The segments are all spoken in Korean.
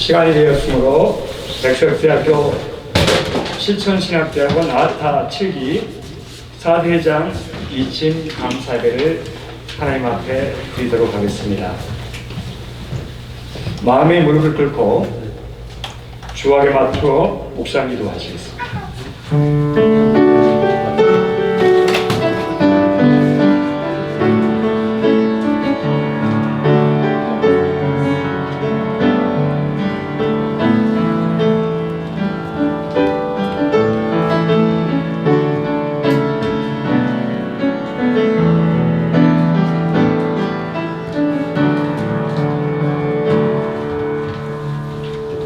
시간이 되었으므로 백석대학교 실천신학대학원 아타 7기 4대장 이침 감사배를 하나님 앞에 드리도록 하겠습니다. 마음의 무릎을 꿇고 주악에 맞추어 묵상기도 하시겠습니다.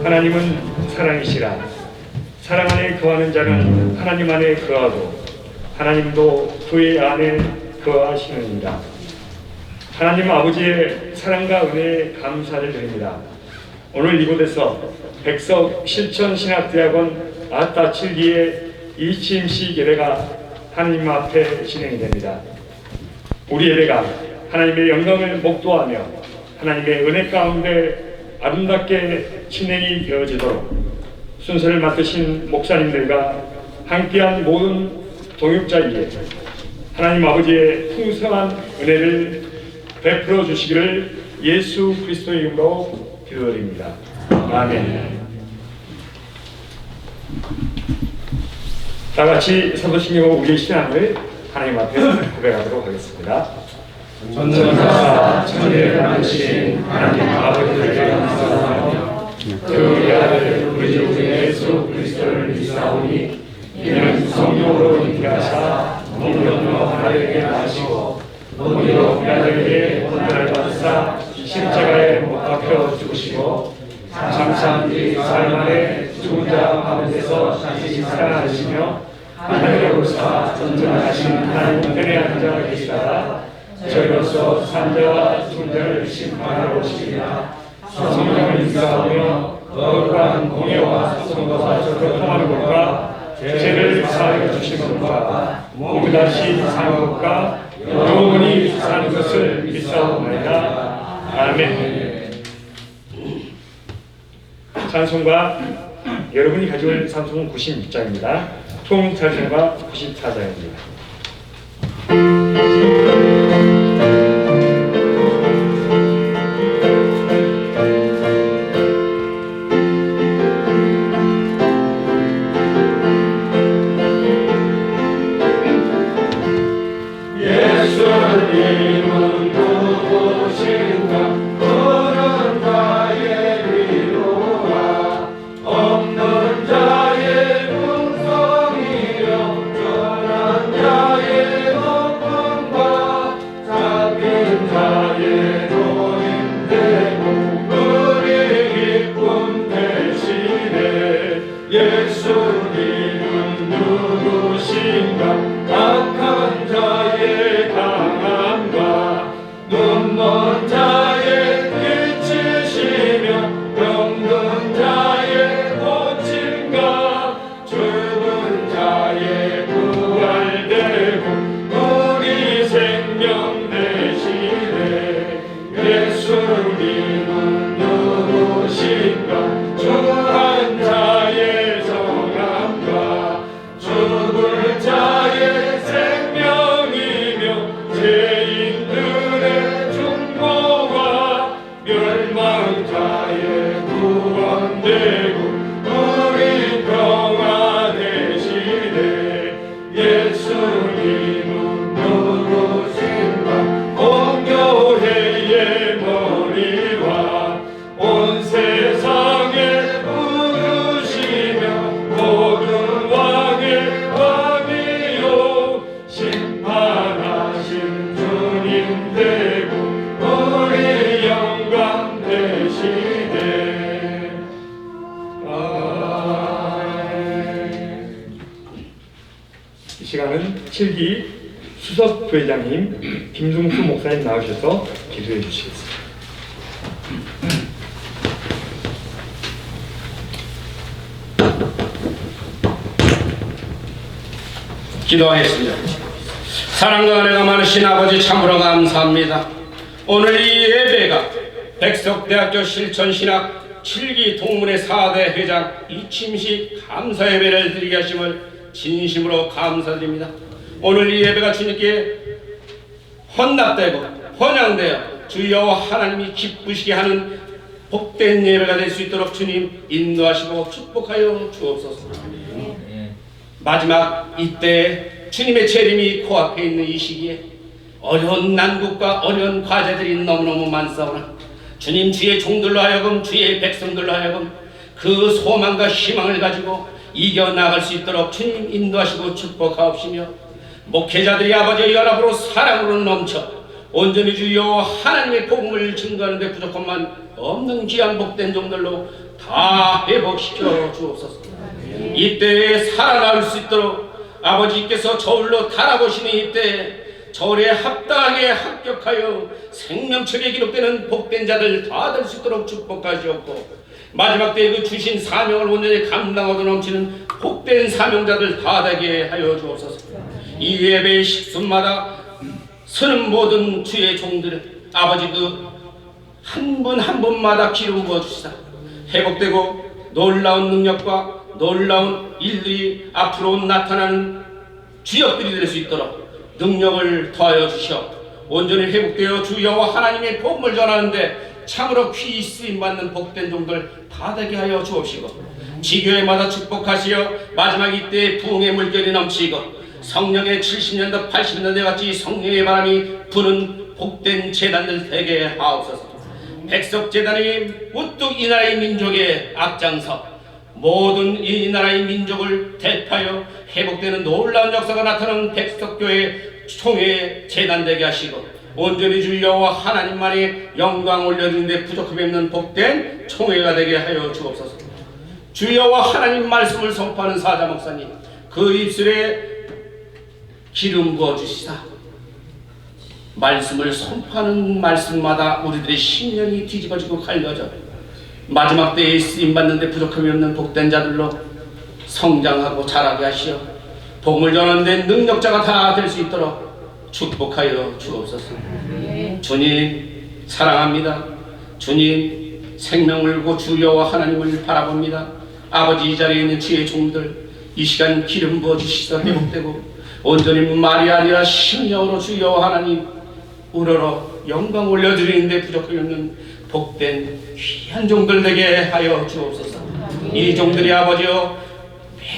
하나님은 사랑이시라. 사랑 안에 거하는 자는 하나님 안에 거하고 하나님도 그의 안에 거하시느니라. 하나님 아버지의 사랑과 은혜에 감사를 드립니다. 오늘 이곳에서 백석 실천신학대학원 아타 7기의 이침식 예배가 하나님 앞에 진행이 됩니다. 우리 예배가 하나님의 영광을 목도하며 하나님의 은혜 가운데 아름답게 진행이 되어지도록 순서를 맡으신 목사님들과 함께한 모든 동역자에게 하나님 아버지의 풍성한 은혜를 베풀어 주시기를 예수 그리스도의 이름으로 기도드립니다. 아멘. 다 같이 사도신경과 우리의 신앙을 하나님 앞에 고백하도록 하겠습니다. 전능하사 천지를 만드신 하나님 아버지께 감사하며 그 아들 우리 주 예수 그리스도를 믿사오니 이는 성령으로 잉태하사 몸으로 하나님께 나시고 몸으로 우리들에게 고난을 받으사 십자가에 못 박혀 죽으시고 장사한 뒤 사흘 만에 죽은 자 가운데서 다시 살아나시며 하늘에 오르사 전전하신 하나님 편에 앉아 계시다가 저희로서 산자와 죽은 자를 심판하러 오시리라. 성령을 믿사오며 거룩한 공예와 성도와 교통하는 것과 죄를 사하여 주시는 것과 몸이 다시 사는 것과 영원히 사는 것을 믿사옵나이다. 아멘. 찬송가 여러분이 가져올 찬송은 96장입니다. 통찬송가 94장입니다. 예수님은 누구신가? 그런 자의 위로와 없는 자의 궁성이요 전한 자의 높음과 잡힌 자의 노임되고 우리 기쁨 대신에 예수님은 누구신가? 악한 자의 강함과 눈먼 자의 빛이시며 병든 자의 고침과 죽은 자의 부활되고 우리 생명 대신에 예수님은 누구신가? 주한 자의 정함과 죽을 자의 생명이며 죄인들의 중보와 멸망자의 구원되고 우리 평화 대신에 예수님은 누구신가? 온 교회의 머리와 온 세상을 부르시며 모든 왕의 왕이요 심판하신 주님 되고 우리 영광 대신에 이 시간은 7기 수석 부회장님 김중수 목사님 나오셔서 기도해 주시겠습니다. 기도하겠습니다. 사랑과 은혜가 많으신 아버지 참으로 감사합니다. 오늘 이 예배가 백석대학교 실천신학 7기 동문회 4대 회장 이침식 감사 예배를 드리게 하심을 진심으로 감사드립니다. 오늘 이 예배가 주님께 헌납되고 헌양되어 주여 하나님이 기쁘시게 하는 복된 예배가 될 수 있도록 주님 인도하시고 축복하여 주옵소서. 마지막 이때 주님의 재림이 코앞에 있는 이 시기에 어려운 난국과 어려운 과제들이 너무너무 많사오나 주님 주의 종들로 하여금 주의 백성들로 하여금 그 소망과 희망을 가지고 이겨나갈 수 있도록 주님 인도하시고 축복하옵시며 목회자들이 아버지의 연합으로 사랑으로 넘쳐 온전히 주여 하나님의 복음을 증거하는 데 부족함만 없는 귀한 복된 종들로 다 회복시켜 주옵소서. 이때에 살아나올 수 있도록 아버지께서 저울로 달아보시는 이때에 저울에 합당하게 합격하여 생명책에 기록되는 복된 자들 다 될 수 있도록 축복하시옵고 마지막 때에 그 주신 사명을 온전히 감당하고 넘치는 복된 사명자들 다 되게 하여 주옵소서. 이 예배의 식순마다 서는 모든 주의 종들을 아버지 그 한 분 한 분마다 기름 부어주시다 회복되고 놀라운 능력과 놀라운 일들이 앞으로 나타나는 주역들이 될 수 있도록 능력을 더하여 주시어 온전히 회복되어 주여 하나님의 복음을 전하는데 참으로 귀히 쓰임받는 복된 종들 다 되게 하여 주옵시고 지교회마다 축복하시어 마지막 이때에 부흥의 물결이 넘치고 성령의 70년도 80년대 같이 성령의 바람이 부는 복된 재단들 되게 하옵소서. 백석재단이 우뚝 이 나라의 민족의 앞장서 모든 이 나라의 민족을 대표하여 회복되는 놀라운 역사가 나타나는 백석교회 총회 재단되게 하시고 온전히 주여 하나님만이 영광 올려주는 데 부족함이 없는 복된 총회가 되게 하여 주옵소서. 주여와 하나님 말씀을 선포하는 사자 목사님 그 입술에 기름 부어주시사 말씀을 선포하는 말씀마다 우리들의 심령이 뒤집어지고 갈려져 마지막 때에 쓰임받는 데 부족함이 없는 복된 자들로 성장하고 자라게 하시어 복음을 전하는 데 능력자가 다 될 수 있도록 축복하여 주옵소서. 주님 사랑합니다. 주님 생명을 고 주여와 하나님을 바라봅니다. 아버지 이 자리에 있는 주의 종들 이 시간 기름 부어주시서 회복되고 온전히 말이 아니라 심령으로 주여와 하나님 우러러 영광 올려드리는데 부족함이 없는 복된 귀한 종들 되게 하여 주옵소서. 이 종들이 아버지여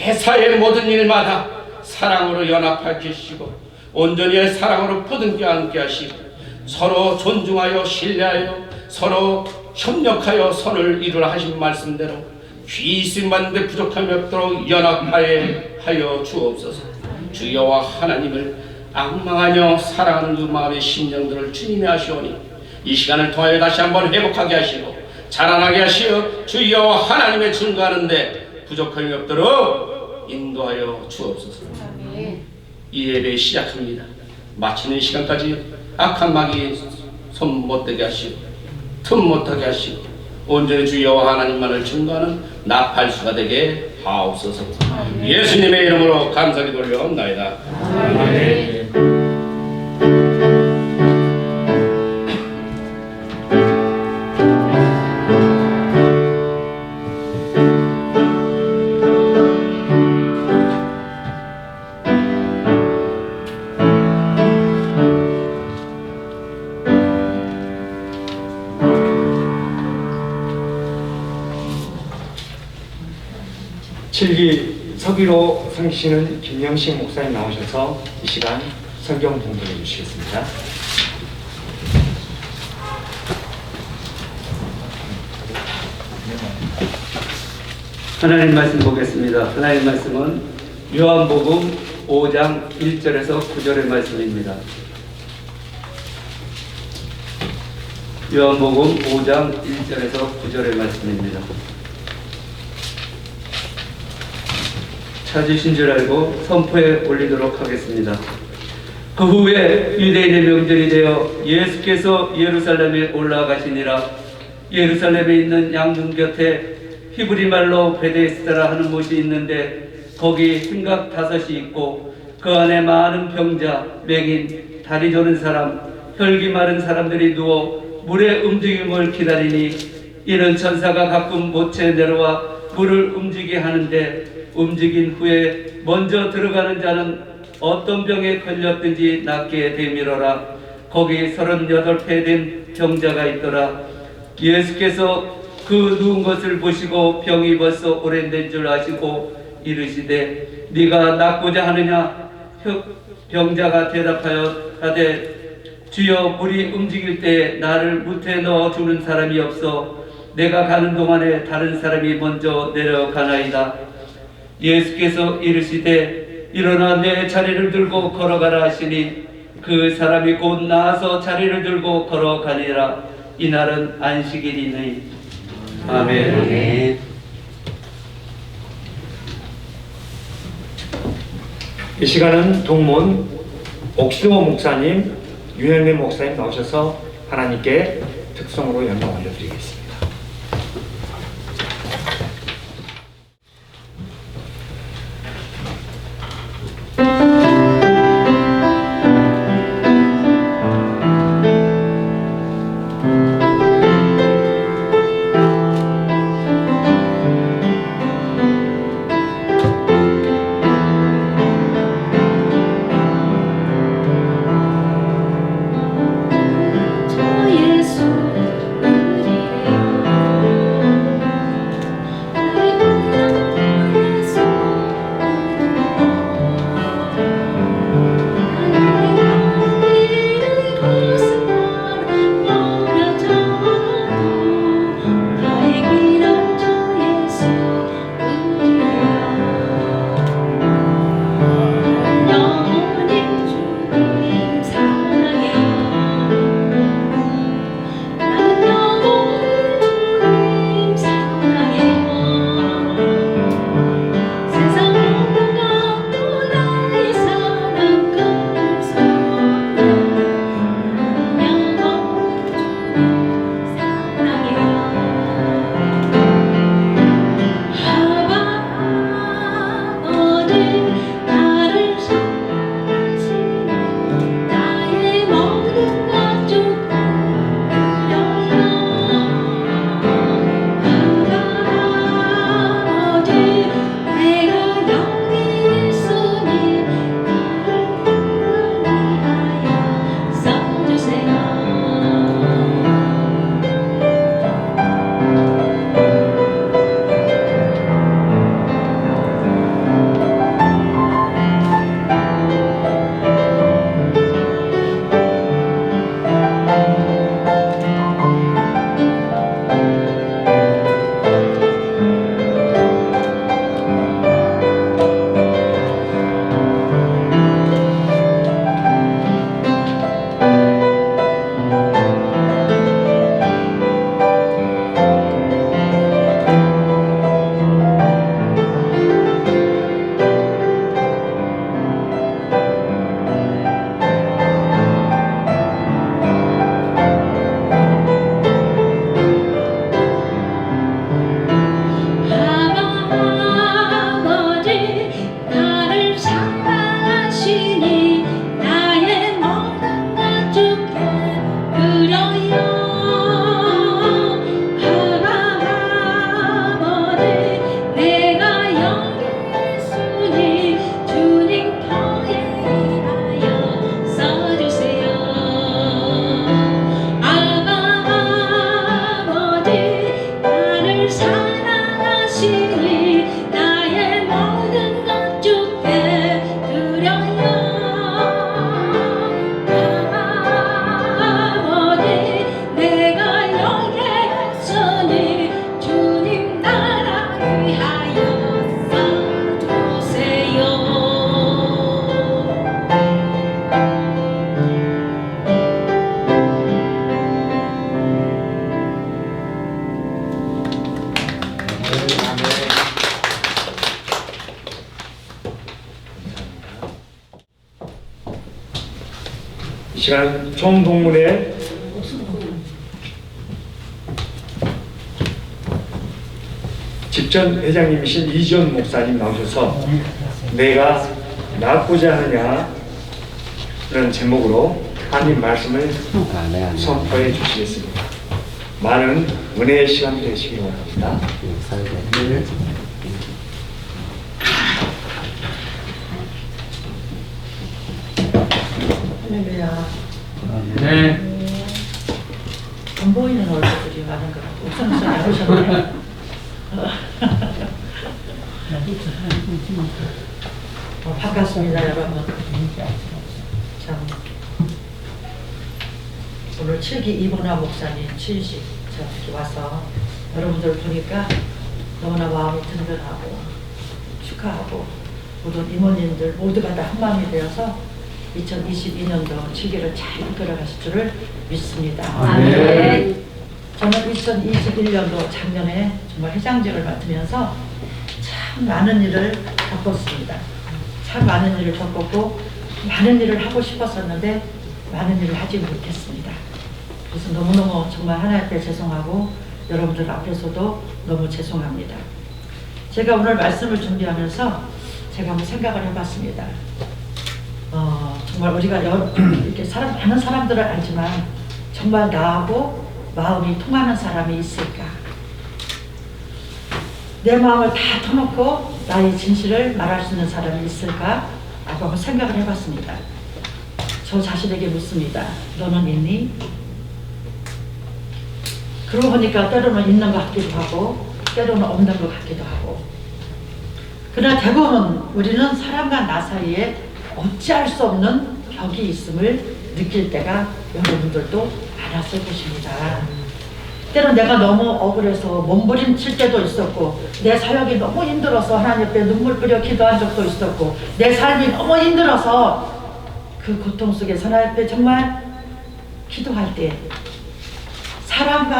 매사의 모든 일마다 사랑으로 연합하여 주시고 온전히 사랑으로 부둥켜 안게 하시고 서로 존중하여 신뢰하여 서로 협력하여 선을 이루라 하신 말씀대로 귀히 쓰임받는 데 부족함이 없도록 연합하여 주옵소서. 주여와 하나님을 악망하며 사랑하는 그 마음의 심령들을 주님이 하시오니 이 시간을 통하여 다시 한번 회복하게 하시고 자라나게 하시어 주여 하나님의 증거하는데 부족함이 없도록 인도하여 주옵소서. 이 예배 시작합니다. 마치는 시간까지 악한 마귀 손 못되게 하시고 틈 못하게 하시고 온전히 주여 하나님만을 증거하는 나팔수가 되게 하옵소서. 예수님의 이름으로 감사기 돌려옵나이다. 아멘. 칠기 서기로 섬기시는 김영식 목사님 나오셔서 이 시간 성경 봉독해 주시겠습니다. 하나님 말씀 보겠습니다. 하나님 말씀은 요한복음 5장 1절에서 9절의 말씀입니다. 요한복음 5장 1절에서 9절의 말씀입니다. 찾으신 줄 알고 선포에 올리도록 하겠습니다. 그 후에 유대인의 명절이 되어 예수께서 예루살렘에 올라가시니라. 예루살렘에 있는 양문 곁에 히브리 말로 베데스다라 하는 곳이 있는데 거기 hin각 5이 있고 그 안에 많은 병자, 맹인, 다리 저는 사람, 혈기 마른 사람들이 누워 물의 움직임을 기다리니 이는 천사가 가끔 못에 내려와 물을 움직이게 하는데 움직인 후에 먼저 들어가는 자는 어떤 병에 걸렸든지 낫게 되밀어라. 거기 38배 된 병자가 있더라. 예수께서 그 누운 것을 보시고 병이 벌써 오래된 줄 아시고 이르시되 네가 낫고자 하느냐? 병자가 대답하여 하되 주여 물이 움직일 때 나를 무태 넣어 주는 사람이 없어 내가 가는 동안에 다른 사람이 먼저 내려가나이다. 예수께서 이르시되 일어나 내 자리를 들고 걸어가라 하시니 그 사람이 곧 나아서 자리를 들고 걸어가니라. 이날은 안식일이니. 아멘. 이 시간은 동문 옥수호 목사님, 윤현래 목사님 나오셔서 하나님께 특성으로 영광 올려드리겠습니다. 이 시간 총동문회 집전 회장님이신 이지원 목사님 나오셔서 내가 낫고자 하느냐는 제목으로 하나님 말씀을 선포해 주시겠습니다. 많은 은혜의 시간이 되시기 바랍니다. 할렐루야. 네. 안 보이는 얼굴들이 많은 것 같고 옥상수에 오셨네. 반갑습니다, 여러분. 참 오늘 7기 이본화 목사님 취임식 제가 이렇게 와서 여러분들 보니까 너무나 마음이 든든하고 축하하고 모든 이모님들 모두가 다 한마음이 되어서 2022년도 7기를 잘 이끌어가실 줄을 믿습니다. 아멘. 저는 2021년도 작년에 정말 회장직을 맡으면서 참 많은 일을 겪었습니다. 참 많은 일을 겪었고 많은 일을 하고 싶었었는데 많은 일을 하지 못했습니다. 그래서 너무너무 정말 하나님 앞에 죄송하고 여러분들 앞에서도 너무 죄송합니다. 제가 오늘 말씀을 준비하면서 제가 한번 생각을 해봤습니다. 정말 우리가 이렇게 많은 사람들을 알지만 정말 나하고 마음이 통하는 사람이 있을까? 내 마음을 다 터놓고 나의 진실을 말할 수 있는 사람이 있을까? 라고 한번 생각을 해봤습니다. 저 자신에게 묻습니다. 너는 있니? 그러고 보니까 때로는 있는 것 같기도 하고 때로는 없는 것 같기도 하고, 그러나 대부분 우리는 사람과 나 사이에 어찌할 수 없는 벽이 있음을 느낄 때가 여러분들도 많았을 것입니다. 때론 내가 너무 억울해서 몸부림칠 때도 있었고, 내 사역이 너무 힘들어서 하나님 앞에 눈물 뿌려 기도한 적도 있었고, 내 삶이 너무 힘들어서 그 고통 속에서 하나님 앞에 정말 기도할 때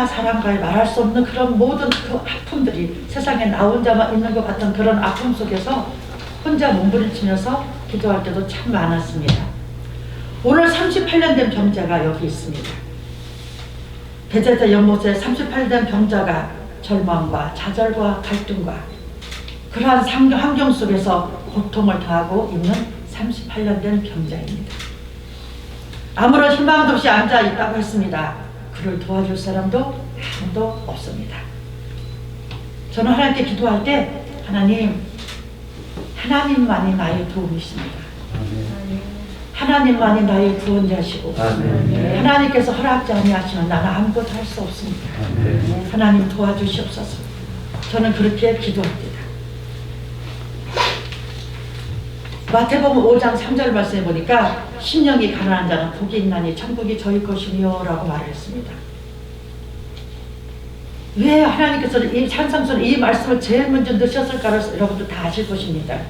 사람과의 말할 수 없는 그런 모든 그 아픔들이 세상에 나 혼자만 있는 것 같은 그런 아픔 속에서 혼자 몸부림치면서 기도할 때도 참 많았습니다. 오늘 38년 된 병자가 여기 있습니다. 베데스다 연못에 38년 된 병자가 절망과 좌절과 갈등과 그러한 환경 속에서 고통을 당하고 있는 38년 된 병자입니다. 아무런 희망도 없이 앉아 있다고 했습니다. 그를 도와줄 사람도 아무도 없습니다. 저는 하나님께 기도할 때 하나님만이 나의 도움이십니다. 하나님만이 나의 구원자시고 하나님께서 허락지 아니하시면 나는 아무것도 할 수 없습니다. 하나님 도와주시옵소서. 저는 그렇게 기도합니다. 마태복음 5장 3절 말씀에 보니까 심령이 가난한 자는 복이 있나니 천국이 저희 것이며 라고 말을 했습니다. 왜 하나님께서는 이 찬송서는 이 말씀을 제일 먼저 넣으셨을까를 여러분들 다 아실 것입니다.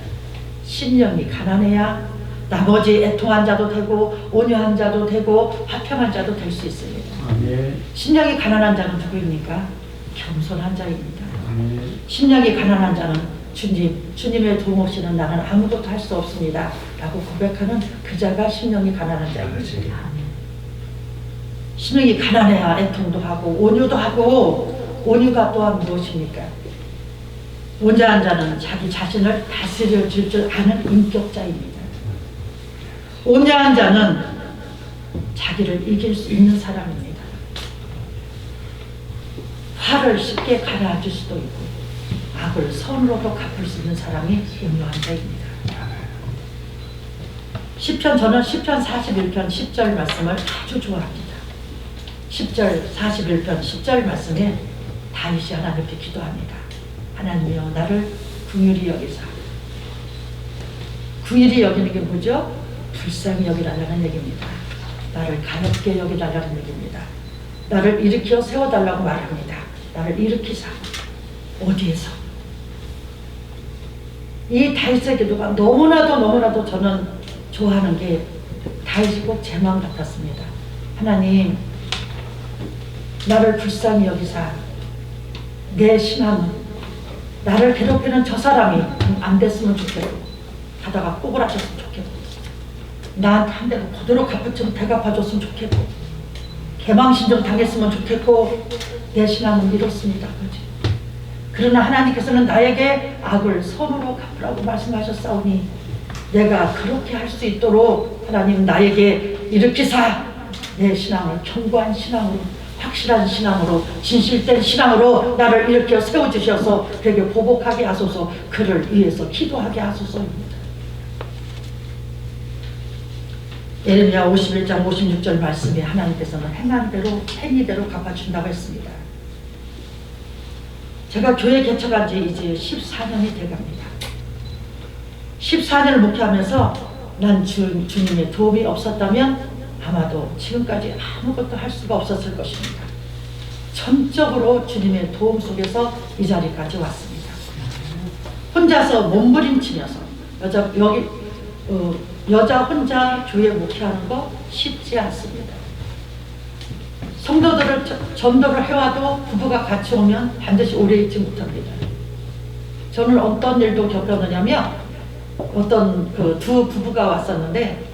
심령이 가난해야 나머지 애통한 자도 되고 온유한 자도 되고 화평한 자도 될 수 있습니다. 심령이 가난한 자는 누구입니까? 겸손한 자입니다. 심령이 가난한 자는 주님의 도움 없이는 나는 아무것도 할 수 없습니다 라고 고백하는 그 자가 심령이 가난한 자입니다. 심령이 가난해야 애통도 하고 온유도 하고, 온유가 또한 무엇입니까? 온유한 자는 자기 자신을 다스려 줄 줄 아는 인격자입니다. 온유한 자는 자기를 이길 수 있는 사람입니다. 화를 쉽게 가라앉을 수도 있고 악을 선으로도 갚을 수 있는 사람이 온유한 자입니다. 저는 시편 41편 10절 말씀을 아주 좋아합니다. 41편 10절 말씀에 다윗이 하나님께 기도합니다. 하나님이여 나를 긍휼히 여기사. 긍휼히 여기는 게 뭐죠? 불쌍히 여기달라는 얘기입니다. 나를 가볍게 여기달라는 얘기입니다. 나를 일으켜 세워달라고 말합니다. 나를 일으키사. 어디에서? 이 다윗의 기도가 너무나도 저는 좋아하는 게 다윗이 꼭 제 마음 같았습니다. 하나님, 나를 불쌍히 여기사 내 신앙은 나를 괴롭히는 저 사람이 안 됐으면 좋겠고 가다가 꼬부라졌으면 좋겠고 나한테 한 대로 그대로 대갚아줬으면 좋겠고 개망신 좀 당했으면 좋겠고 내 신앙은 이렇습니다. 그렇지? 그러나 하나님께서는 나에게 악을 선으로 갚으라고 말씀하셨사오니 내가 그렇게 할 수 있도록 하나님 나에게 일으키사 내 신앙을 견고한 신앙으로 확실한 신앙으로 진실된 신앙으로 나를 일으켜 세워주셔서 그에게 보복하게 하소서, 그를 위해서 기도하게 하소서입니다. 예레미야 51장 56절 말씀에 하나님께서는 행한 대로 행위대로 갚아준다고 했습니다. 제가 교회 개척한 지 이제 14년이 돼갑니다. 14년을 목회하면서 난 주님의 도움이 없었다면 아마도 지금까지 아무것도 할 수가 없었을 것입니다. 전적으로 주님의 도움 속에서 이 자리까지 왔습니다. 혼자서 몸부림치면서 여자 혼자 교회 목회하는 거 쉽지 않습니다. 성도들을 전도를 해와도 부부가 같이 오면 반드시 오래 있지 못합니다. 저는 어떤 일도 겪었느냐면 어떤 그 두 부부가 왔었는데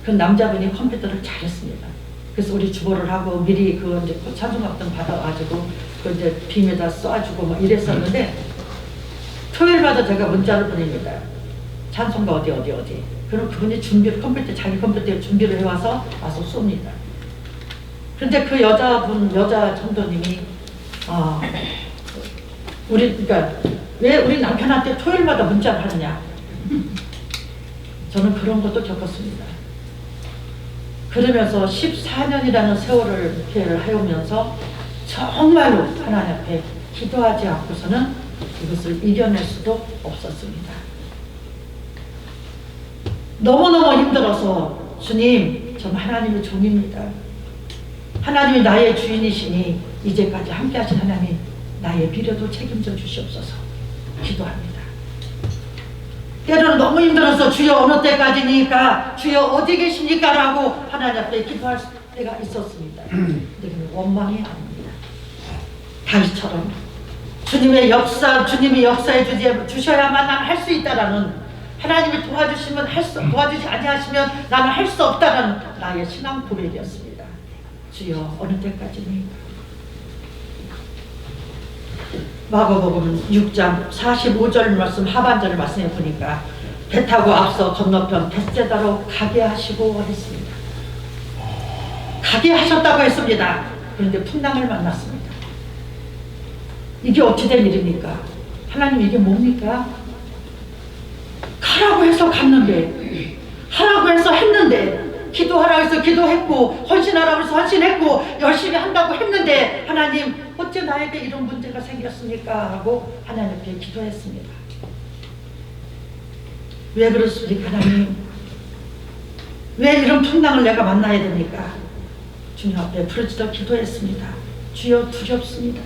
그 남자분이 컴퓨터를 잘했습니다. 그래서 우리 주보를 하고 미리 그 이제 찬송학당 받아가지고 그 이제 빔에다 쏴주고 막 이랬었는데 토요일마다 제가 문자를 보냅니다. 찬송가 어디. 그럼 그분이 자기 컴퓨터에 준비를 해와서 와서 쏩니다. 그런데 그 여자 전도님이 그러니까 왜 우리 남편한테 토요일마다 문자를 하느냐? 저는 그런 것도 겪었습니다. 그러면서 14년이라는 세월을 교회를 해오면서 정말로 하나님 앞에 기도하지 않고서는 이것을 이겨낼 수도 없었습니다. 너무너무 힘들어서 주님, 저는 하나님의 종입니다. 하나님이 나의 주인이시니 이제까지 함께하신 하나님, 나의 미래도 책임져 주시옵소서 기도합니다. 때로는 너무 힘들어서 주여 어느 때까지니까, 주여 어디 계십니까? 라고 하나님 앞에 기도할 때가 있었습니다. 근데 원망이 아닙니다. 다윗처럼 주님이 역사해 주셔야만 나는 할 수 있다라는, 하나님이 도와주지 아니하시면 나는 할 수 없다라는 나의 신앙 고백이었습니다. 주여 어느 때까지니? 마가복음 6장 45절 말씀 하반절 말씀에 보니까 배 타고 앞서 건너편 벳세다로 가게 하시고 했습니다. 가게 하셨다고 했습니다. 그런데 풍랑을 만났습니다. 이게 어찌 된 일입니까? 하나님 이게 뭡니까? 가라고 해서 갔는데, 하라고 해서 했는데, 기도하라고 해서 기도했고, 헌신하라고 해서 헌신했고, 열심히 한다고 했는데, 하나님 어째 나에게 이런 문제가 생겼습니까? 하고 하나님께 기도했습니다. 왜 그렇습니까? 하나님, 왜 이런 풍랑을 내가 만나야 됩니까? 주님 앞에 부르짖어 기도했습니다. 주여 두렵습니다.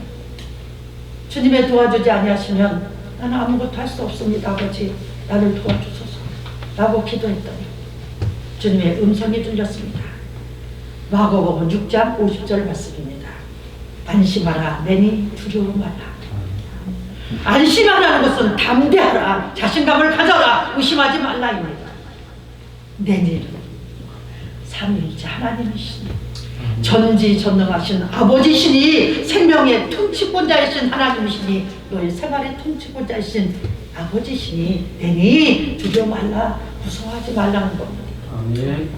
주님의 도와주지 아니하시면 나는 아무것도 할 수 없습니다. 아버지 나를 도와주소서 라고 기도했더니 주님의 음성이 들렸습니다. 마가복음 6장 50절 말씀입니다. 안심하라 내니 두려워 말라. 안심하라는 것은 담대하라, 자신감을 가져라, 의심하지 말라입니다. 내니 삼위일체 하나님이시니 전지전능하신 아버지시니 생명의 통치권자이신 하나님이시니 너의 생활의 통치권자이신 아버지시니 내니 두려워 말라, 무서워하지 말라는 겁니다. 아멘.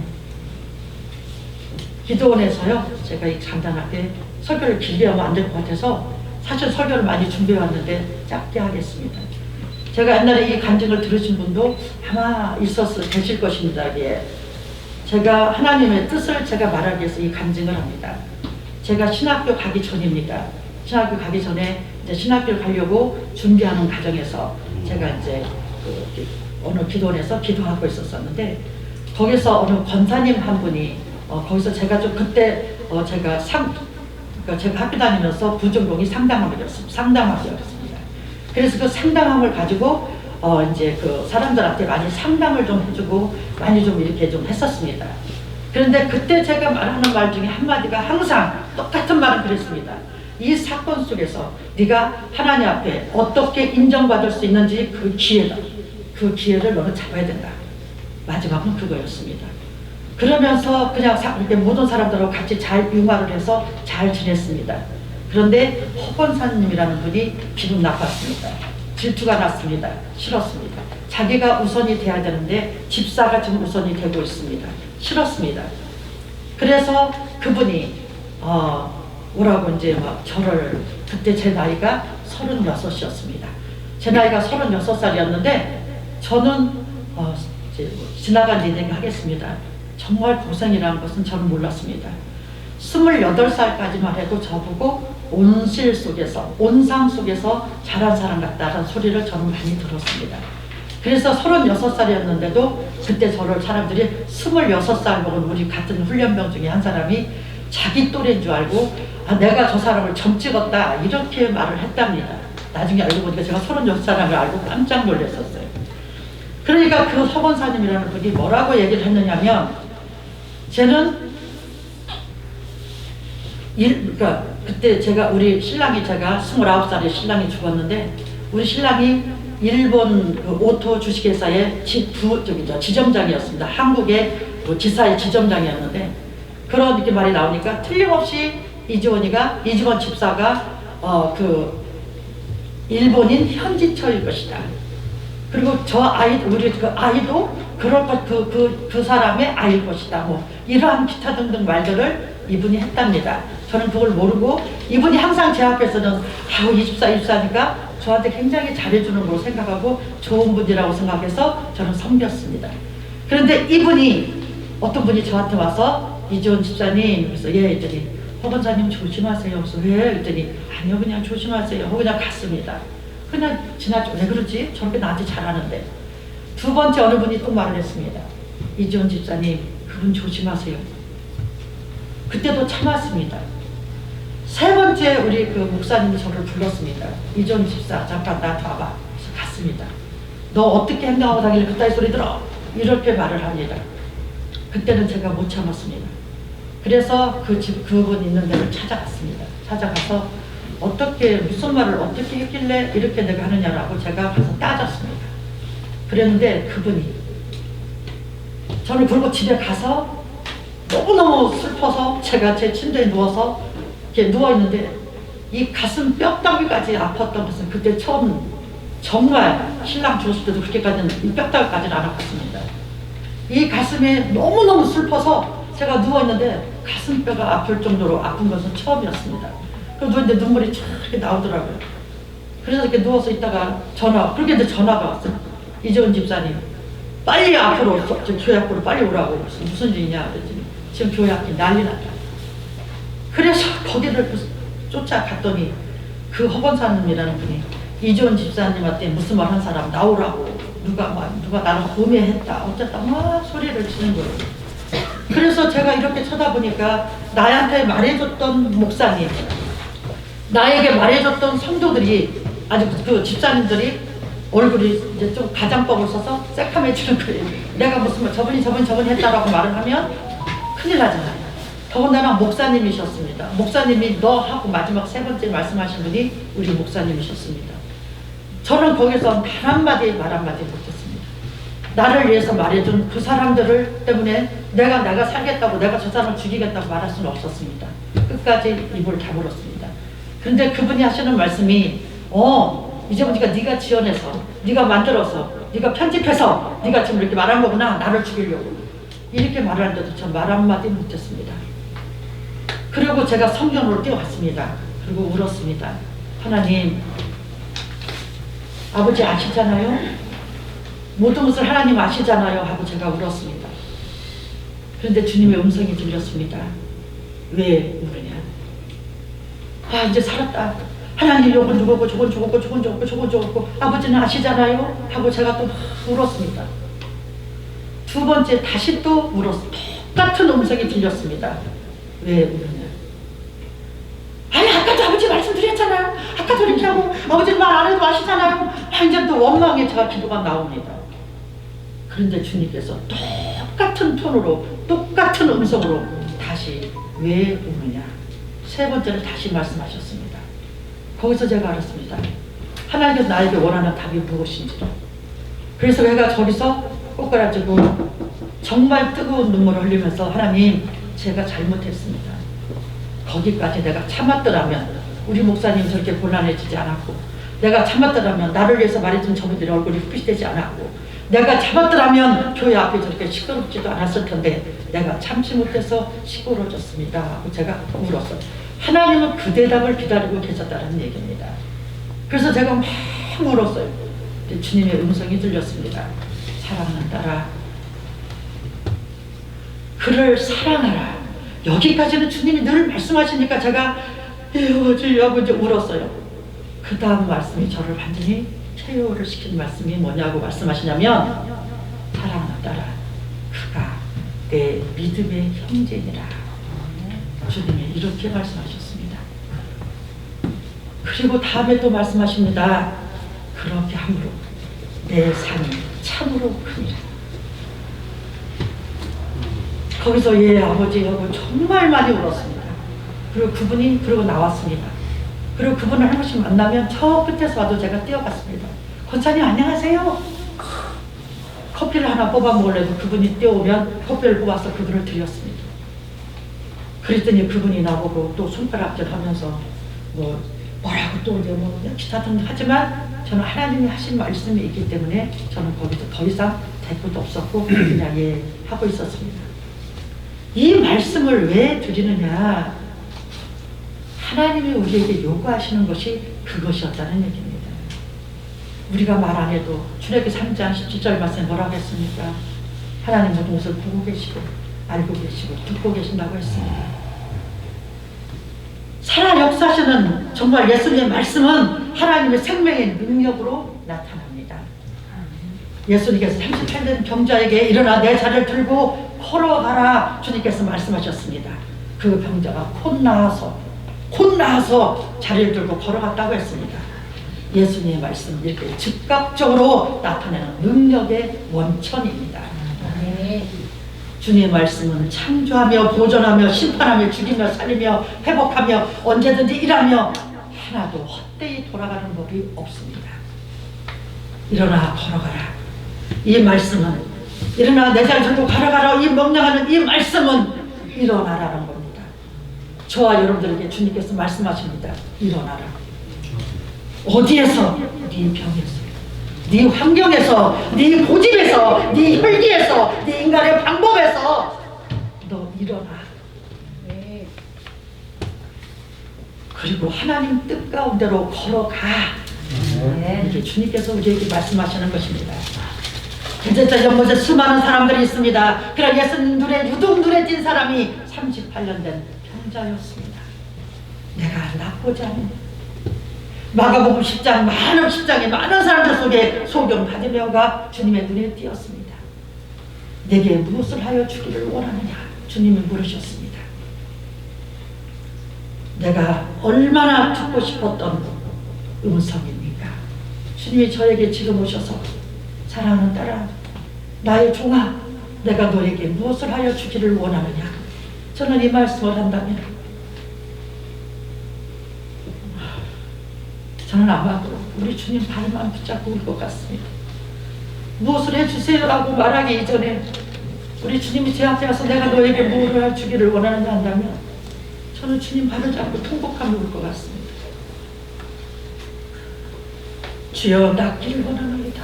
기도원에서요, 제가 이 간단하게 설교를 길게 하면 안 될 것 같아서 사실 설교를 많이 준비해 왔는데 짧게 하겠습니다. 제가 옛날에 이 간증을 들으신 분도 아마 계실 것입니다. 예. 제가 하나님의 뜻을 제가 말하기 위해서 이 간증을 합니다. 제가 신학교 가기 전입니다. 신학교 가기 전에 이제 신학교를 가려고 준비하는 과정에서 제가 이제 어느 기도원에서 기도하고 있었는데 거기서 어느 권사님 한 분이 거기서 제가 좀 그때 제가 학교 다니면서 부전공이 상담학이었습니다. 그래서 그 상담함을 가지고 이제 그 사람들한테 많이 상담을 좀 해주고 많이 좀 이렇게 좀 했었습니다. 그런데 그때 제가 말하는 말 중에 한마디가 항상 똑같은 말은 그랬습니다. 이 사건 속에서 네가 하나님 앞에 어떻게 인정받을 수 있는지 그 기회를 너는 잡아야 된다. 마지막은 그거였습니다. 그러면서 그냥 이렇게 모든 사람들하고 같이 잘 융화를 해서 잘 지냈습니다. 그런데 허권사님이라는 분이 기분 나빴습니다. 질투가 났습니다. 싫었습니다. 자기가 우선이 돼야 되는데 집사가 지금 우선이 되고 있습니다. 싫었습니다. 그래서 그분이 오라고 이제 막 저를, 그때 제 나이가 36이었습니다. 제 나이가 36살이었는데 저는 이제 지나간 인생 하겠습니다. 정말 고생이라는 것은 저는 몰랐습니다. 28살까지만 해도 저보고 온실 속에서, 온상 속에서 자란 사람 같다는 소리를 저는 많이 들었습니다. 그래서 36살이었는데도 그때 저를 사람들이 26살 먹은 우리 같은 훈련병 중에 한 사람이 자기 또래인 줄 알고 내가 저 사람을 점 찍었다 이렇게 말을 했답니다. 나중에 알고 보니까 제가 36살인 걸 알고 깜짝 놀랐었어요. 그러니까 그 서건사님이라는 분이 뭐라고 얘기를 했느냐면, 쟤는 그러니까 그때 우리 신랑이, 제가 29살에 신랑이 죽었는데 우리 신랑이 일본 그 오토 주식회사의 지점장이었습니다. 한국의 뭐 지사의 지점장이었는데 그런 이렇게 말이 나오니까 틀림없이 이지원 집사가 그 일본인 현지처일 것이다. 그리고 저 아이, 우리 그 아이도 그럴 것, 그 사람의 아이일 것이다. 뭐 이러한 기타 등등 말들을 이분이 했답니다. 저는 그걸 모르고 이분이 항상 제 앞에서는 이 집사니까 저한테 굉장히 잘해주는 걸로 생각하고 좋은 분이라고 생각해서 저는 섬겼습니다. 그런데 이분이, 어떤 분이 저한테 와서 이지원 집사님, 그래서 예 했더니 허건사님 조심하세요. 그래서 왜? 했더니 아니요 그냥 조심하세요 하고 그냥 갔습니다. 그냥 지나쳐. 왜 그러지? 저렇게 나한테 잘하는데. 두 번째 어느 분이 또 말을 했습니다. 이지원 집사님 그분 조심하세요. 그때도 참았습니다. 세 번째 우리 그 목사님이 저를 불렀습니다. 이지원 집사 잠깐 나한테 와봐. 그래서 갔습니다. 너 어떻게 행동하고 다니길래 그따위 소리 들어? 이렇게 말을 합니다. 그때는 제가 못 참았습니다. 그래서 그분 있는 데를 찾아갔습니다. 찾아가서 어떻게, 무슨 말을 어떻게 했길래 이렇게 내가 하느냐라고 제가 가서 따졌습니다. 그랬는데 그분이 저를 부르고 집에 가서 너무너무 슬퍼서 제가 제 침대에 누워서 이렇게 누워있는데 이 가슴 뼈다귀까지 아팠던 것은 그때 처음, 정말 신랑 죽었을 때도 그렇게까지는 이 뼈다귀까지는 안 아팠습니다. 이 가슴에 너무너무 슬퍼서 제가 누워있는데 가슴뼈가 아플 정도로 아픈 것은 처음이었습니다. 그래서 누웠는데 눈물이 쫙 이렇게 나오더라고요. 그래서 이렇게 누워서 있다가 그렇게 이제 전화가 왔어요. 이지원 집사님 빨리 앞으로, 교회 앞으로 빨리 오라고. 무슨 일이냐 그랬더니 지금 교회 앞이 난리 났다. 그래서 거기를 쫓아갔더니 그 허건사님이라는 분이 이지원 집사님한테 무슨 말 한 사람 나오라고, 누가 나를 오해했다 어쨌다 막 소리를 치는 거예요. 그래서 제가 이렇게 쳐다보니까 나한테 말해줬던 목사님, 나에게 말해줬던 성도들이, 아주 그 집사님들이 얼굴이 이제 좀 가장법을 써서 새카매지는 거예요. 내가 무슨 말, 저분이 했다라고 말을 하면 큰일 나잖아요. 더군다나 목사님이셨습니다. 목사님이 너 하고 마지막 세 번째 말씀하신 분이 우리 목사님이셨습니다. 저는 거기서 말 한마디 못했습니다. 나를 위해서 말해준 그 사람들을 때문에 내가 살겠다고, 내가 저 사람을 죽이겠다고 말할 수는 없었습니다. 끝까지 입을 다물었습니다. 그런데 그분이 하시는 말씀이 이제 보니까 네가 지어내서, 네가 만들어서, 네가 편집해서 네가 지금 이렇게 말한 거구나, 나를 죽이려고. 이렇게 말을 하는데도 전 말 한마디 못했습니다. 그리고 제가 성전으로 뛰어갔습니다. 그리고 울었습니다. 하나님, 아버지 아시잖아요? 모든 것을 하나님 아시잖아요 하고 제가 울었습니다. 그런데 주님의 음성이 들렸습니다. 왜 우느냐? 이제 살았다. 하나님 요건 죽었고 저건 죽었고 저건 죽었고 저건 죽었고 아버지는 아시잖아요 하고 제가 또 울었습니다. 두 번째 다시 또 울었습니다. 똑같은 음성이 들렸습니다. 왜 우느냐? 아니 아까도 아버지 말씀드렸잖아요. 아까도 이렇게 하고 아버지는 말 안 해도 아시잖아요. 이제 또 원망에 제가 기도가 나옵니다. 그런데 주님께서 똑같은 톤으로, 똑같은 음성으로 다시 왜 우느냐? 세 번째를 다시 말씀하셨습니다. 거기서 제가 알았습니다. 하나님께서 나에게 원하는 답이 무엇인지를. 그래서 내가 저기서 꼬꾸라지고 정말 뜨거운 눈물을 흘리면서 하나님, 제가 잘못했습니다. 거기까지 내가 참았더라면 우리 목사님 저렇게 곤란해지지 않았고, 내가 참았더라면 나를 위해서 말해준 저분들의 얼굴이 흑빛이 되지 않았고, 내가 참았더라면 교회 앞에 저렇게 시끄럽지도 않았을 텐데 내가 참지 못해서 시끄러워졌습니다 하고 제가 울었어요. 하나님은 그 대답을 기다리고 계셨다는 얘기입니다. 그래서 제가 막 울었어요. 주님의 음성이 들렸습니다. 사랑하는 딸아, 그를 사랑하라. 여기까지는 주님이 늘 말씀하시니까 제가 아버지 울었어요. 그 다음 말씀이 저를 완전히 체효를 시킨 말씀이 뭐냐고 말씀하시냐면, 사랑하는 딸아, 그가 내 믿음의 형제니라. 주님이 이렇게 말씀하셨습니다. 그리고 다음에 또 말씀하십니다. 그렇게 함으로 내 산이 참으로 크니라. 거기서 예 아버지 여보 정말 많이 울었습니다. 그리고 그분이 그러고 나왔습니다. 그리고 그분을 한 번씩 만나면 저 끝에서 와도 제가 뛰어갔습니다. 권사님 안녕하세요. 커피를 하나 뽑아 먹으려고 그분이 뛰어오면 커피를 뽑아서 그분을 드렸습니다. 그랬더니 그분이 나보고 또 손가락질 하면서 뭐라고 또 이제 기타 등등 하지만 저는 하나님이 하신 말씀이 있기 때문에 저는 거기서 더 이상 대꾸도 없었고 그냥 예 하고 있었습니다. 이 말씀을 왜 드리느냐, 하나님이 우리에게 요구하시는 것이 그것이었다는 얘기입니다. 우리가 말 안 해도 출애굽기 3장 17절 말씀에 뭐라고 했습니까? 하나님 모든 것을 보고 계시고 알고 계시고 듣고 계신다고 했습니다. 살아 역사하시는 정말 예수님의 말씀은 하나님의 생명의 능력으로 나타납니다. 예수님께서 38년 병자에게 일어나 내 자리를 들고 걸어가라 주님께서 말씀하셨습니다. 그 병자가 곧 나아서 자리를 들고 걸어갔다고 했습니다. 예수님의 말씀은 이렇게 즉각적으로 나타내는 능력의 원천입니다. 주님의 말씀은 창조하며 보존하며 심판하며 죽이며 살리며 회복하며 언제든지 일하며 하나도 헛되이 돌아가는 법이 없습니다. 일어나 걸어가라. 이 말씀은 일어나 내 자리 들고 걸어가라. 이 명령하는 이 말씀은 일어나라는 겁니다. 저와 여러분들에게 주님께서 말씀하십니다. 일어나라. 어디에서? 네 병에서, 네 환경에서, 네 고집에서, 네 혈기에서, 네 인간의 방법에서 너 일어나. 그리고 하나님 뜻 가운데로 걸어가. 이게 주님께서 우리에게 말씀하시는 것입니다. 현재 연못에 수많은 사람들이 있습니다. 그러나 예수님 유독 눈에 띈 사람이 38년 된 병자였습니다. 내가 나쁘지 않은 마가복음 10장 많은 10장에 많은 사람들 속에 소경 바디메오가 주님의 눈에 띄었습니다. 내게 무엇을 하여 주기를 원하느냐 주님이 물으셨습니다. 내가 얼마나 듣고 싶었던 음성입니까? 주님이 저에게 지금 오셔서 사랑하는 딸아, 나의 종아, 내가 너에게 무엇을 하여 주기를 원하느냐. 저는 이 말씀을 한다면 저는 아마도 우리 주님 발만 붙잡고 올 것 같습니다. 무엇을 해주세요라고 말하기 이전에 우리 주님이 제 앞에 와서 내가 너에게 무엇을 주기를 원하느냐 한다면 저는 주님 발을 잡고 통곡하며 올 것 같습니다. 주여 낫기를 원하나이다.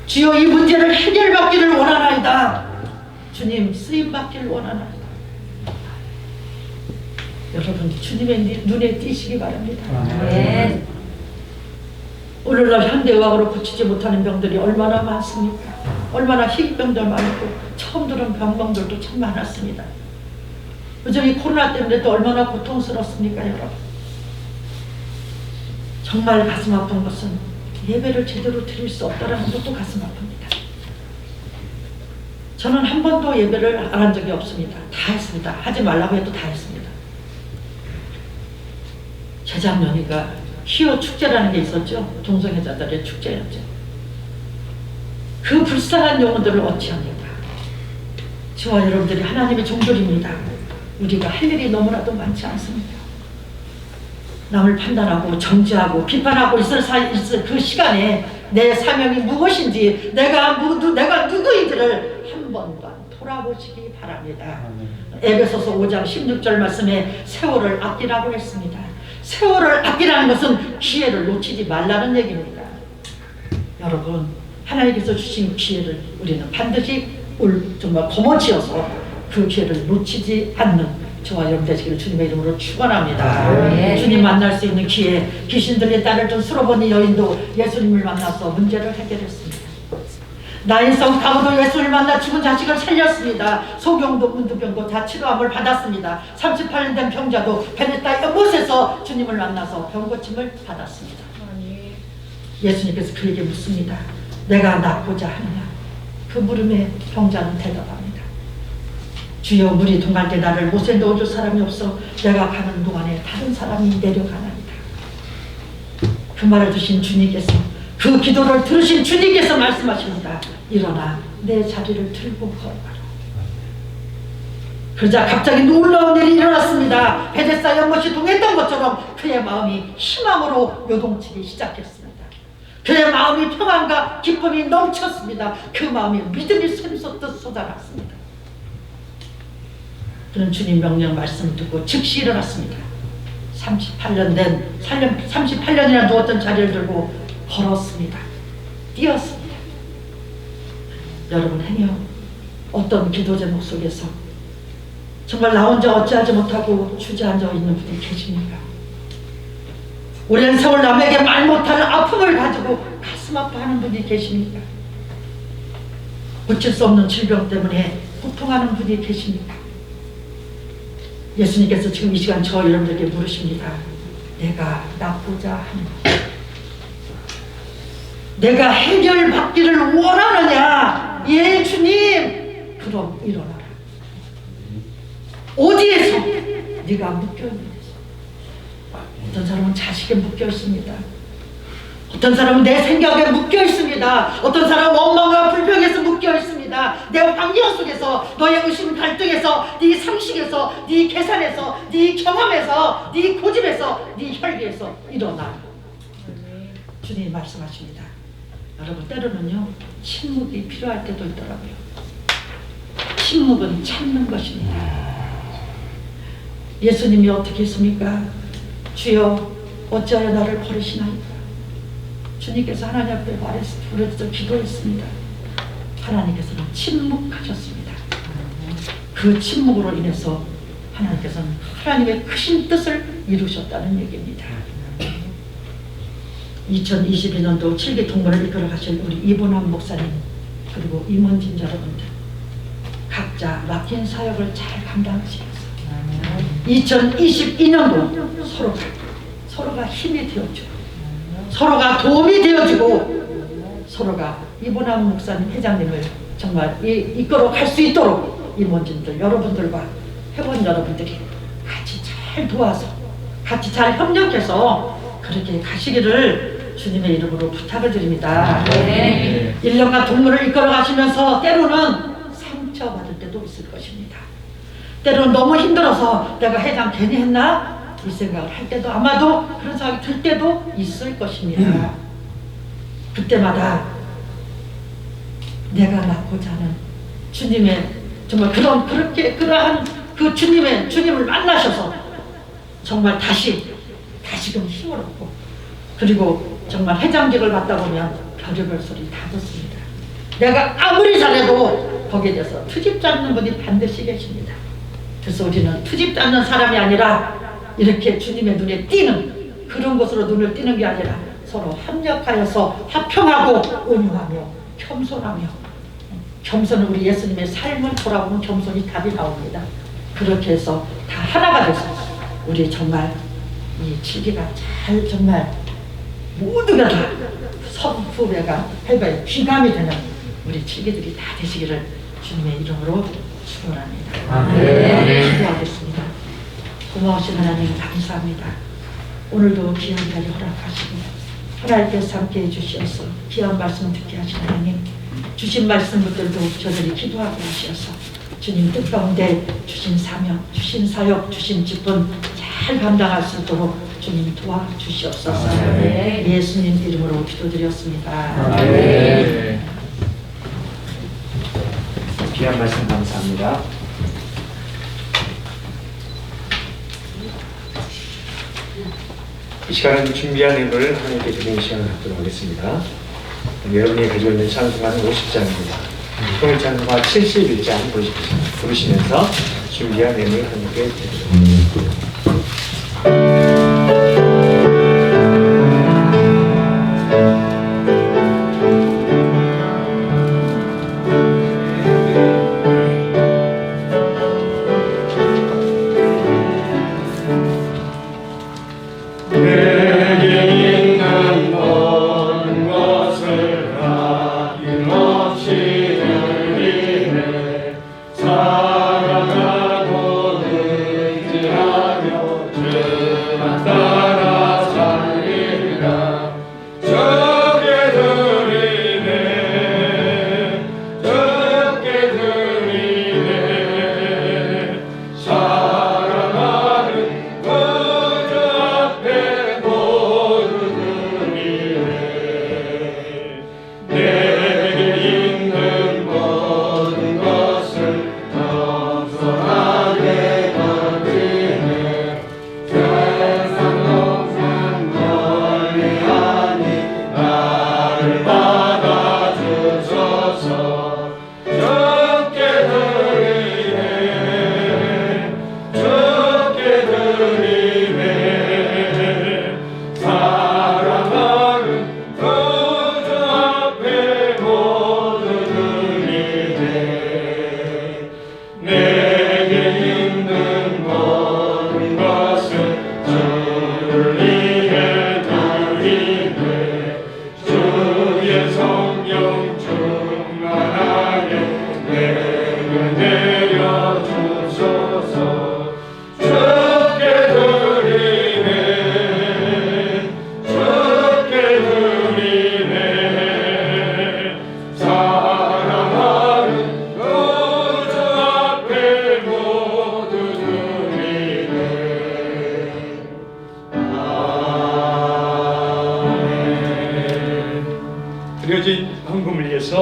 주여 이 문제를 해결받기를 원하나이다. 주님 쓰임받기를 원하나이다. 여러분 주님의 눈에 띄시기 바랍니다. 오늘날 현대의학으로 고치지 못하는 병들이 얼마나 많습니까? 얼마나 희귀병들 많고 처음 들은 병들도 참 많았습니다. 요즘 이 코로나 때문에 또 얼마나 고통스럽습니까 여러분? 정말 가슴 아픈 것은 예배를 제대로 드릴 수 없다는 것도 가슴 아픕니다. 저는 한 번도 예배를 안 한 적이 없습니다. 다 했습니다. 하지 말라고 해도 다 했습니다. 재작년이가 희요 축제라는 게 있었죠. 동성애자들의 축제였죠. 그 불쌍한 영혼들을 어찌합니까? 저와 여러분들이 하나님의 종들입니다. 우리가 할 일이 너무나도 많지 않습니까? 남을 판단하고 정죄하고 비판하고 있을 그 시간에 내 사명이 무엇인지 내가 누구인지를 한 번만 돌아보시기 바랍니다. 에베소서 5장 16절 말씀에 세월을 아끼라고 했습니다. 세월을 아끼라는 것은 기회를 놓치지 말라는 얘기입니다. 여러분 하나님께서 주신 기회를 우리는 반드시 정말 거머쥐어서 그 기회를 놓치지 않는 저와 여러분 되시기를 주님의 이름으로 축원합니다. 주님 만날 수 있는 기회, 귀신들이 딸을 좀 쓸어버린 여인도 예수님을 만나서 문제를 해결했습니다. 나인성 가무도 예수를 만나 죽은 자식을 살렸습니다. 소경도 문두병도 다 치료함을 받았습니다. 38년 된 병자도 베네타 연못에서 주님을 만나서 병고침을 받았습니다. 예수님께서 그에게 묻습니다. 내가 낫고자 하느냐? 그 물음에 병자는 대답합니다. 주여, 물이 동할 때 나를 못에 넣어줄 사람이 없어 내가 가는 동안에 다른 사람이 내려가나이다. 그 말을 드신 주님께서, 그 기도를 들으신 주님께서 말씀하십니다. 일어나 내 자리를 들고 걸어가라. 그러자 갑자기 놀라운 일이 일어났습니다. 베데스다 연못이 동했던 것처럼 그의 마음이 희망으로 요동치기 시작했습니다. 그의 마음이 평안과 기쁨이 넘쳤습니다. 그 마음이 믿음이 샘솟듯 쏟아났습니다. 그는 주님 명령 말씀을 듣고 즉시 일어났습니다. 38년이나 누웠던 자리를 들고 걸었습니다. 뛰었습니다. 여러분, 행여 어떤 기도 제목 속에서 정말 나 혼자 어찌하지 못하고 주저앉아 있는 분이 계십니까? 오랜 세월 남에게 말 못할 아픔을 가지고 가슴 아파하는 분이 계십니까? 고칠 수 없는 질병 때문에 고통하는 분이 계십니까? 예수님께서 지금 이 시간 저 여러분들에게 물으십니다. 내가 낫고자 하느냐? 내가 해결받기를 원하느냐? 예, 주님. 그럼 일어나라. 어디에서? 네가 묶여있는 데서. 어떤 사람은 자식에 묶여있습니다. 어떤 사람은 내 생각에 묶여있습니다. 어떤 사람은 원망과 불평에서 묶여있습니다. 내 환경 속에서, 너의 의심 갈등에서, 네 상식에서, 네 계산에서, 네 경험에서, 네 고집에서, 네 혈기에서 일어나. 주님이 말씀하십니다. 여러분, 때로는요 침묵이 필요할 때도 있더라고요. 침묵은 참는 것입니다. 예수님이 어떻게 했습니까? 주여, 어찌하여 나를 버리시나이까? 주님께서 하나님 앞에 부르짖어 기도했습니다. 하나님께서는 침묵하셨습니다. 그 침묵으로 인해서 하나님께서는 하나님의 크신 뜻을 이루셨다는 얘기입니다. 2022년도 7기 동문을 이끌어 가실 우리 이본환 목사님, 그리고 임원진 여러분들, 각자 맡긴 사역을 잘 감당하시면서 2022년도 서로가 힘이 되어주고, 서로가 도움이 되어주고, 서로가 이본환 목사님 회장님을 정말 이끌어 갈 수 있도록 임원진들 여러분들과 회원 여러분들이 같이 잘 도와서, 같이 잘 협력해서 그렇게 가시기를 주님의 이름으로 부탁을 드립니다. 네. 1년간 동문을 이끌어 가시면서 때로는 상처받을 때도 있을 것입니다. 때로는 너무 힘들어서 내가 회장 괜히 했나? 이 생각을 할 때도, 아마도 그런 생각이 들 때도 있을 것입니다. 그때마다 내가 낳고자 하는 주님의 정말 그러한 그 주님을 만나셔서 정말 다시금 힘을 얻고, 그리고 정말 회장직을 맡다 보면 별의별 소리 다 듣습니다. 내가 아무리 잘해도 거기에 대해서 트집 잡는 분이 반드시 계십니다. 그래서 우리는 트집 잡는 사람이 아니라 이렇게 주님의 눈에 띄는 그런 것으로 눈을 띄는 게 아니라 서로 합력하여서 화평하고 온유하며 겸손하며, 겸손은 우리 예수님의 삶을 돌아보면 겸손이 답이 나옵니다. 그렇게 해서 다 하나가 돼서 우리 정말 이 7기가 잘 정말 모두가 다 선후배가 해봐야 귀감이 되는 우리 7기들이 다 되시기를 주님의 이름으로 축원합니다. 네. 기도하겠습니다. 고마우신 하나님 감사합니다. 오늘도 귀한 자리 허락하시고 하나님께서 함께 해주시어서 귀한 말씀 듣게 하신 하나님, 주신 말씀들도 저들이 기도하게 하시어서 주님 뜻 가운데 주신 사명, 주신 사역, 주신 직분 잘 감당할 수 있도록 주님 도와주시옵소서. 예수님 이름으로 기도드렸습니다. 귀한 말씀 감사합니다. 이 시간은 준비한 예물을 하나님께 드리는 시간을 갖도록 하겠습니다. 여러분이 가지고 있는 찬송가는 50장입니다. 오늘 찬송가 71장 부르시면서 준비한 내용을 함께 드립니다. 내게 있는 모든 것을 아낌없이 드리네. 사랑하고 의지하며 주만 따라 살리라. 적게 드리네, 적게 드리네. 사랑하는 그저 앞에 모두 드리네. 내게 있는 모든 것을 겸손하게 던지네. 세상 동산 멀리 하니 나를 받아주소서. 적게 드리네, 적게 드리네. 사랑하는 그저 앞에 모두 드리네. 내게 있는 모든 것을 주를 위해 드리네. 주의 성령 충만하게 내게 내려주소서. 적게 드리네, 적게 드리네. 사랑하는 그저 앞에 모두 드리네. 아멘. 드려진 헌금을 위해서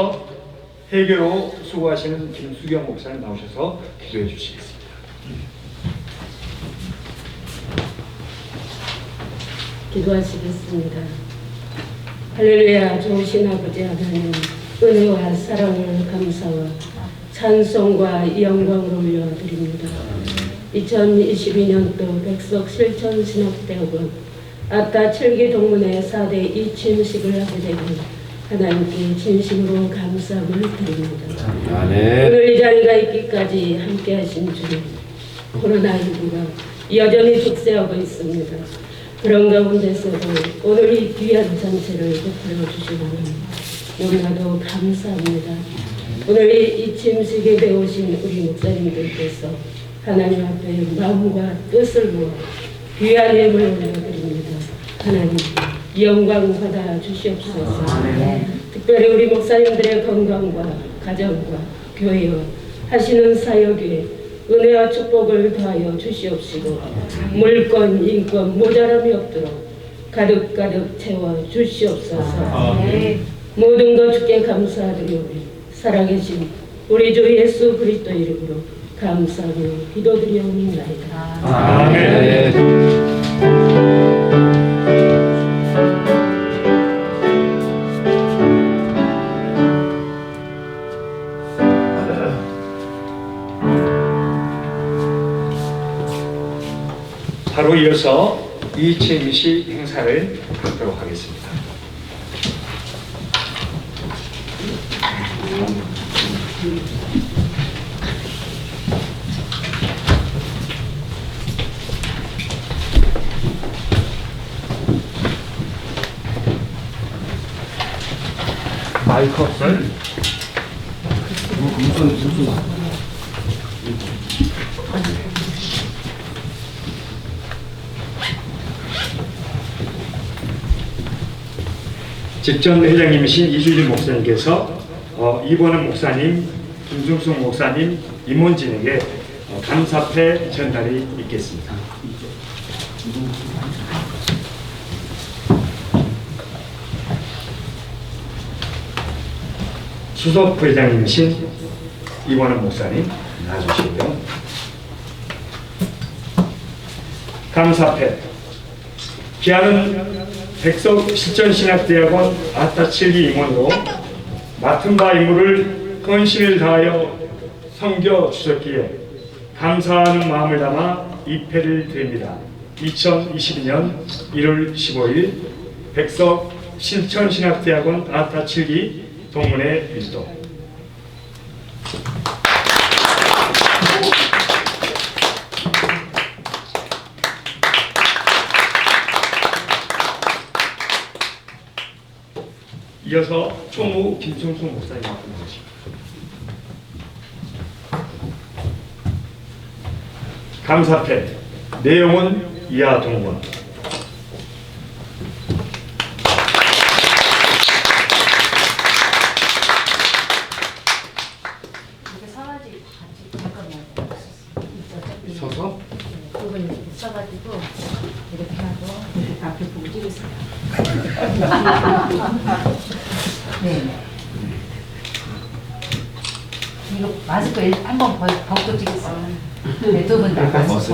해교로 수고하시는 김수경 목사님 나오셔서 기도해 주시겠습니다. 기도하시겠습니다. 할렐루야. 좋으신 아버지 하나님, 은혜와 사랑을 감사와 찬송과 영광을 올려드립니다. 2022년도 백석 실천 신학대학원 아따 7기 동문회 4대 이침식을 하게 되고 하나님께 진심으로 감사를 드립니다. 오늘 이 자리가 있기까지 함께 하신 주님, 코로나19가 여전히 득세하고 있습니다. 그런 가운데서도 오늘 이 귀한 잔치를 베풀어 주시고 너무나도 감사합니다. 오늘 이 침식에 배우신 우리 목사님들께서 하나님 앞에 마음과 뜻을 모아 귀한 예물 올려드립니다. 하나님 영광 받아 주시옵소서. 특별히 우리 목사님들의 건강과 가정과 교회와 하시는 사역에 은혜와 축복을 더하여 주시옵시고 물건, 인권, 모자람이 없도록 가득가득 채워 주시옵소서. 모든 것 주께 감사드리오니 살아계신 우리 주 예수 그리스도 이름으로 감사하며 기도드리옵나이다. 아멘. 바로 이어서 이침식 행사를 갖도록 하겠습니다. 마이크 없어요? 직전 회장님이신 이주진 목사님께서 이번은 목사님, 김중숙 목사님, 임원진에게 감사패 전달이 있겠습니다. 수석 부회장님이신 이원은 목사님 나와주시고요. 감사패 귀하는 백석 실전신학대학원 아따 7기 임원으로 맡은 바 임무를 헌신을 다하여 섬겨 주셨기에 감사하는 마음을 담아 입회를 드립니다. 2022년 1월 15일 백석 신천신학대학원 아타 7기 동문회 일동. 이어서 총무 김충수 목사님 앞으로 모십니다. 감사패 내용은 이하 동원. 서서 부분 써가지고 이렇게 하고 이렇게 앞에 보고 찍으세요. 네. 이거 마스크 한번 벗고 찍으세요. 네, 두 분 다 마스크 벗고.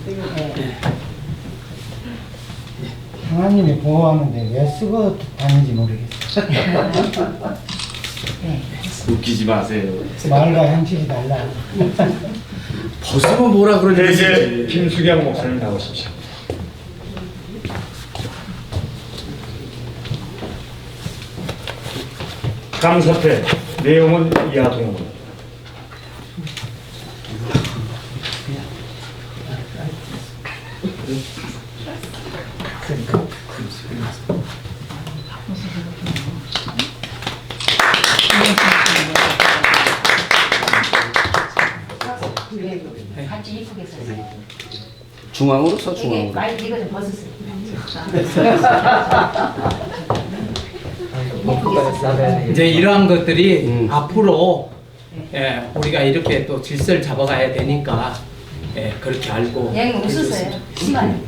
네. 하나님이 보호하는데 왜 쓰고 다니는지 모르겠어. 네. 웃기지 마세요. 말과 행실이 달라. 벗으면 뭐라 그러는지. 대제 김수경 목사님 나오십시오. 감사패 내용은 이하 동원. 같이 이쁘게 써요. 중앙으로 서 이게 중앙으로. 많이 이거 좀 벗으세요. 이제 이러한 것들이 음. 앞으로 우리가 이렇게 또 질서를 잡아가야 되니까 그렇게 알고 예, 웃으세요. 심한.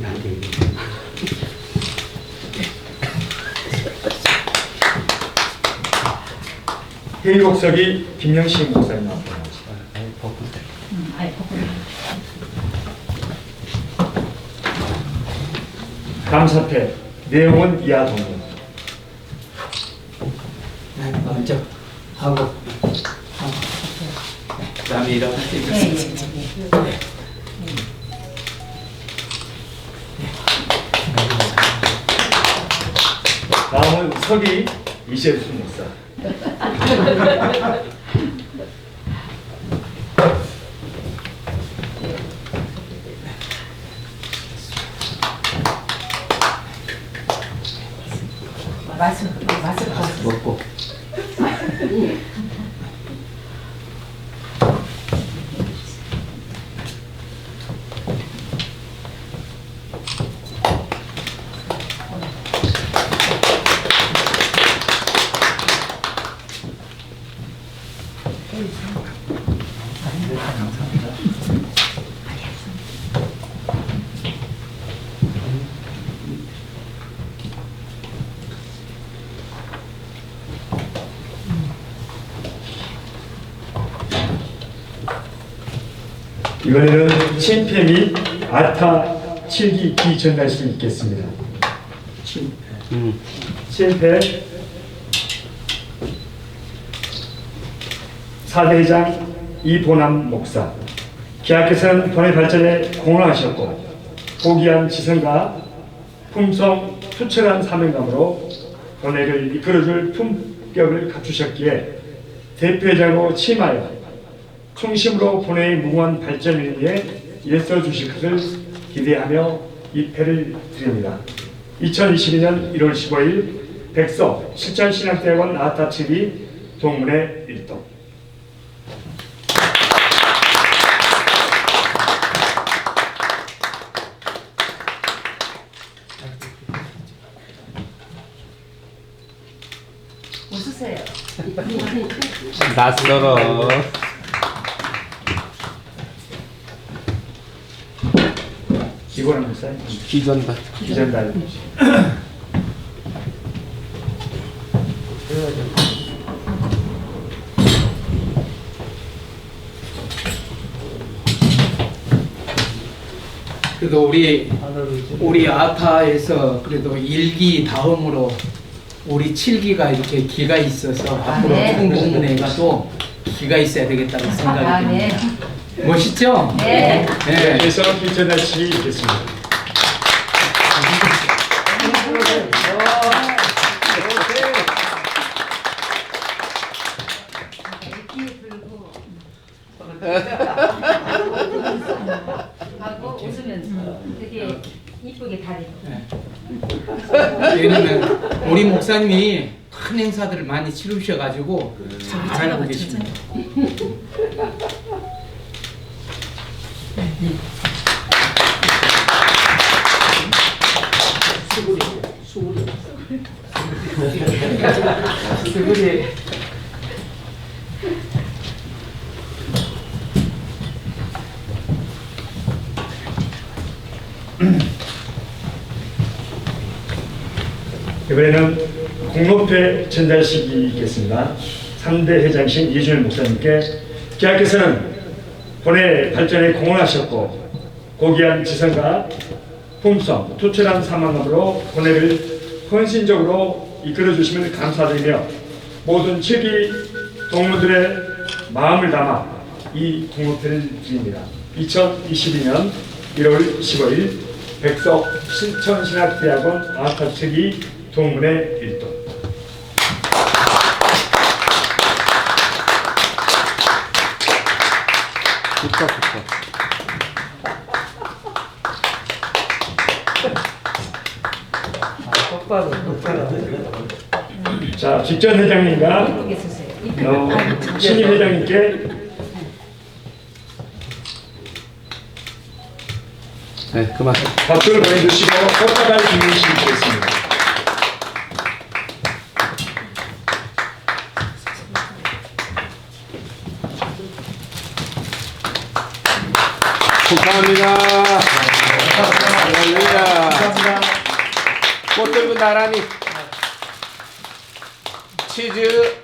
회의록석이 김영식 목사님 앞으로 나오십니다. 아이 벗고. 감사패 내용은 이하 동원. 먼저 하고 그다음에 이렇게 네, 예, 예. 다음은 서기 이재수 목사. 마스크 벗으세요. 먹고 이번에는 친패 및 아타 7기 기전달식이 있겠습니다. 친패 사대장 이보남 목사. 기하께서는 번의 발전에 공헌하셨고 고귀한 지성과 품성 투철한 사명감으로 번회를 이끌어줄 품격을 갖추셨기에 대표회장으로 취임하여 충심으로 본회의 무궁한 발전을 위해 일써 주실 것을 기대하며 입회를 드립니다. 2022년 1월 15일 백석 실천신학대학원 아타7기 동문회 일동. 웃으세요. 낯설어. 이거는 목사님 기전다. 기전달. 그래도 우리 아타에서 그래도 1기 다음으로 우리 7기가 이렇게 기가 있어서 앞으로 네. 총동문회가 또 기가 있어야 되겠다는 생각이 아, 듭니다. 멋있죠? 네. 네. 그래서 전달식이 있겠습니다. 하고 웃으면서 되게 이쁘게 다리. 왜냐면 우리 목사님이 큰 행사들을 많이 치르셔가지고 잘 알고 계십니다. 수구리. 이번에는 공로패 전달식이 있겠습니다. 3대 회장이신 이준일 목사님께 기하께서는 본회 발전에 공헌하셨고 고귀한 지성과 품성, 투철한 사명감으로 본회를 헌신적으로 이끌어 주시면 감사드리며 모든 체기 동무들의 마음을 담아 이 공로패를 드립니다. 2022년 1월 15일 백석 신천신학대학원 아카체기 동문회 1동. 자, 직전 회장님과 신임 회장님께 네, 그만. 박수를 보내주시고 꽃다발 주시겠습니다. 축하합니다. 할렐루야. 꽃 들고 나란히. 치즈.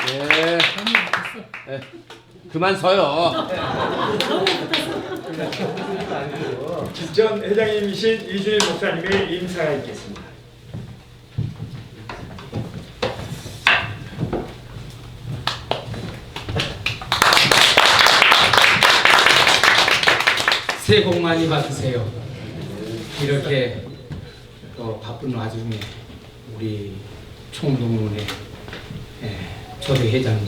예. 네. 그만 서요. 직전 회장님이신 이준일 목사님의 인사가 있겠습니다. 새해 복 많이 받으세요. 이렇게 바쁜 와중에 우리 총동문회 초대 회장님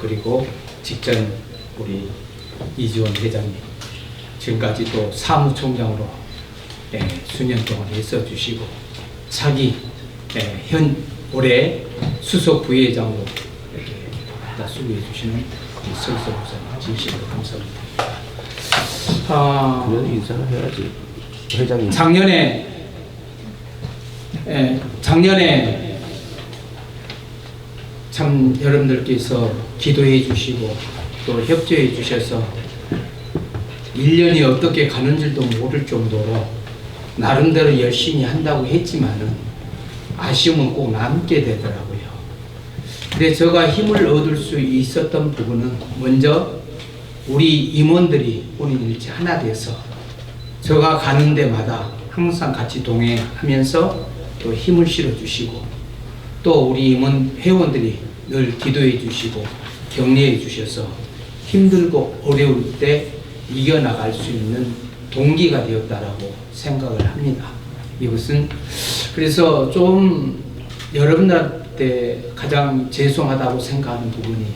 그리고 직전 우리 이지원 회장님 지금까지 또 사무총장으로 수년 동안 애써 주시고 차기 올해 수석 부회장으로 이렇게 다 수고해 주시는 우리 설서 목사님 진심으로 감사합니다. 그래도 인사를 해야지. 회장님. 작년에 참 여러분들께서 기도해 주시고 또 협조해 주셔서 1년이 어떻게 가는 줄도 모를 정도로 나름대로 열심히 한다고 했지만은 아쉬움은 꼭 남게 되더라고요. 근데 제가 힘을 얻을 수 있었던 부분은 먼저 우리 임원들이 본인일체 하나 돼서 제가 가는 데마다 항상 같이 동행하면서 또 힘을 실어주시고 또 우리 임원 회원들이 늘 기도해 주시고 격려해 주셔서 힘들고 어려울 때 이겨나갈 수 있는 동기가 되었다라고 생각을 합니다. 이것은 그래서 좀 여러분들한테 가장 죄송하다고 생각하는 부분이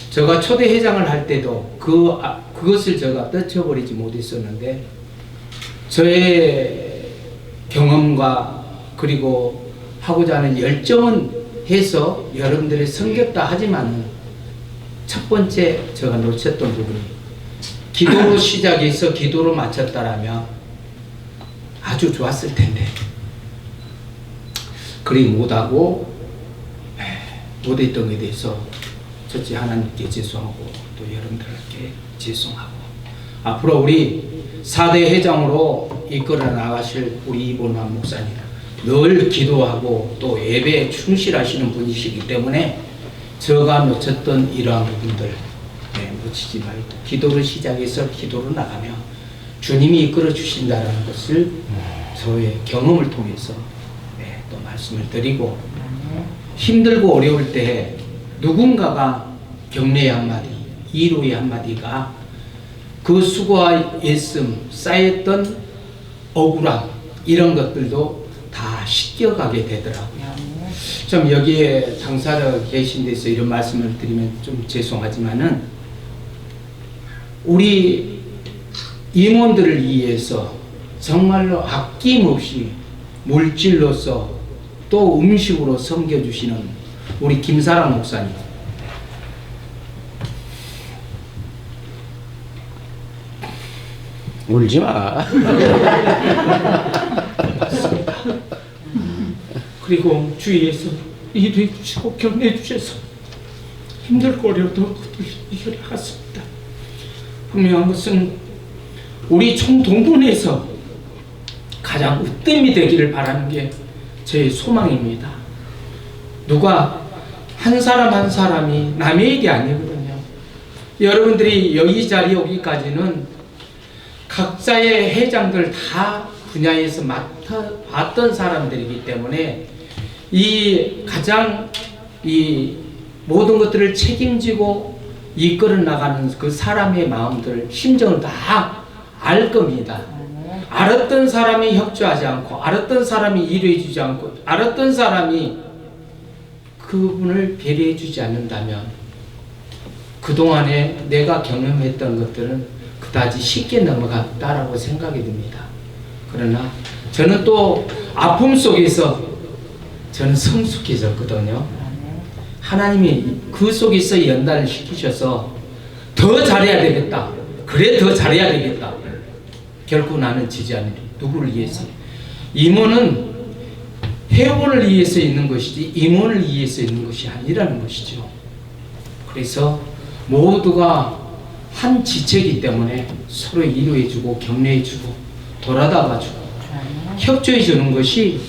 제가 초대 회장을 할 때도 그것을 제가 떨쳐버리지 못했었는데 저의 경험과 그리고 하고자 하는 열정은 해서 여러분들이 섬겼다 하지만 첫 번째 제가 놓쳤던 부분이 기도로 시작해서 기도로 마쳤다라면 아주 좋았을 텐데 그리 못하고 못했던 것에 대해서 첫째 하나님께 죄송하고 또 여러분들께 죄송하고 앞으로 우리 4대 회장으로 이끌어 나가실 우리 이본환 목사님 늘 기도하고 또 예배에 충실하시는 분이시기 때문에 제가 놓쳤던 이러한 부분들 놓치지 말고 기도를 시작해서 기도로 나가며 주님이 이끌어 주신다는 것을 저의 경험을 통해서 또 말씀을 드리고 힘들고 어려울 때 누군가가 격려의 한마디, 위로의 한마디가 그 수고와 애씀 쌓였던 억울함 이런 것들도 다 씻겨가게 되더라고요. 좀 여기에 당사자 계신 데서 이런 말씀을 드리면 좀 죄송하지만은 우리 임원들을 위해서 정말로 아낌없이 물질로서 또 음식으로 섬겨주시는 우리 김사랑 목사님, 울지 마. 그리고 주위에서 일해 주시고 격려해 주셔서 힘들고 어려도 이겨나갔습니다. 분명한 것은 우리 총동문회에서 가장 으뜸이 되기를 바라는 게 제 소망입니다. 누가 한 사람 한 사람이 남의 일이 아니거든요. 여러분들이 여기 자리에 오기까지는 각자의 회장들 다 분야에서 맡아봤던 사람들이기 때문에 이 가장 이 모든 것들을 책임지고 이끌어 나가는 그 사람의 마음들, 심정을 다 알 겁니다. 알았던 사람이 협조하지 않고, 알았던 사람이 이루어주지 않고, 알았던 사람이 그분을 배려해주지 않는다면 그동안에 내가 경험했던 것들은 그다지 쉽게 넘어갔다라고 생각이 듭니다. 그러나 저는 또 아픔 속에서 저는 성숙해졌거든요. 하나님이 그 속에서 연단을 시키셔서 더 잘해야 되겠다. 그래 더 잘해야 되겠다. 결코 나는 지지 않으리. 누구를 위해서? 임원은 회원을 위해서 있는 것이지 임원을 위해서 있는 것이 아니라는 것이죠. 그래서 모두가 한 지체이기 때문에 서로 위로해주고 격려해주고 돌아다봐주고 협조해주는 것이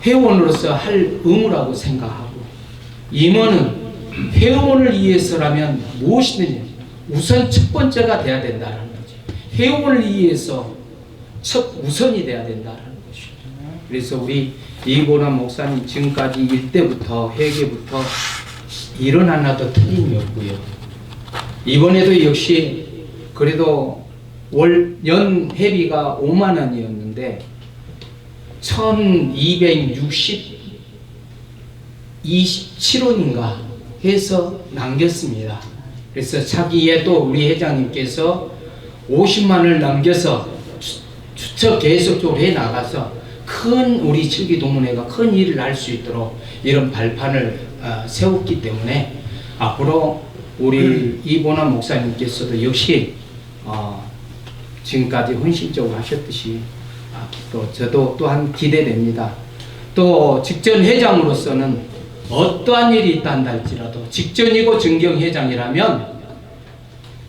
회원으로서 할 의무라고 생각하고, 임원은 회원을 위해서라면 무엇이든지 우선 첫 번째가 돼야 된다는 거지. 회원을 위해서 첫 우선이 돼야 된다는 것이죠. 그래서 우리 이보람 목사님 지금까지 일 때부터 회계부터 일은 하나도 틀림이 없고요. 이번에도 역시 그래도 연 회비가 5만 원이었는데 1227원인가 해서 남겼습니다. 그래서 차기에 또 우리 회장님께서 50만을 남겨서 추적 계속적으로 해 나가서 큰 우리 칠기동문회가 큰 일을 할 수 있도록 이런 발판을 세웠기 때문에 앞으로 우리 이보남 목사님께서도 역시 지금까지 헌신적으로 하셨듯이 또 저도 또한 기대됩니다. 또 직전 회장으로서는 어떠한 일이 있다 한다 할지라도 직전이고 정경 회장이라면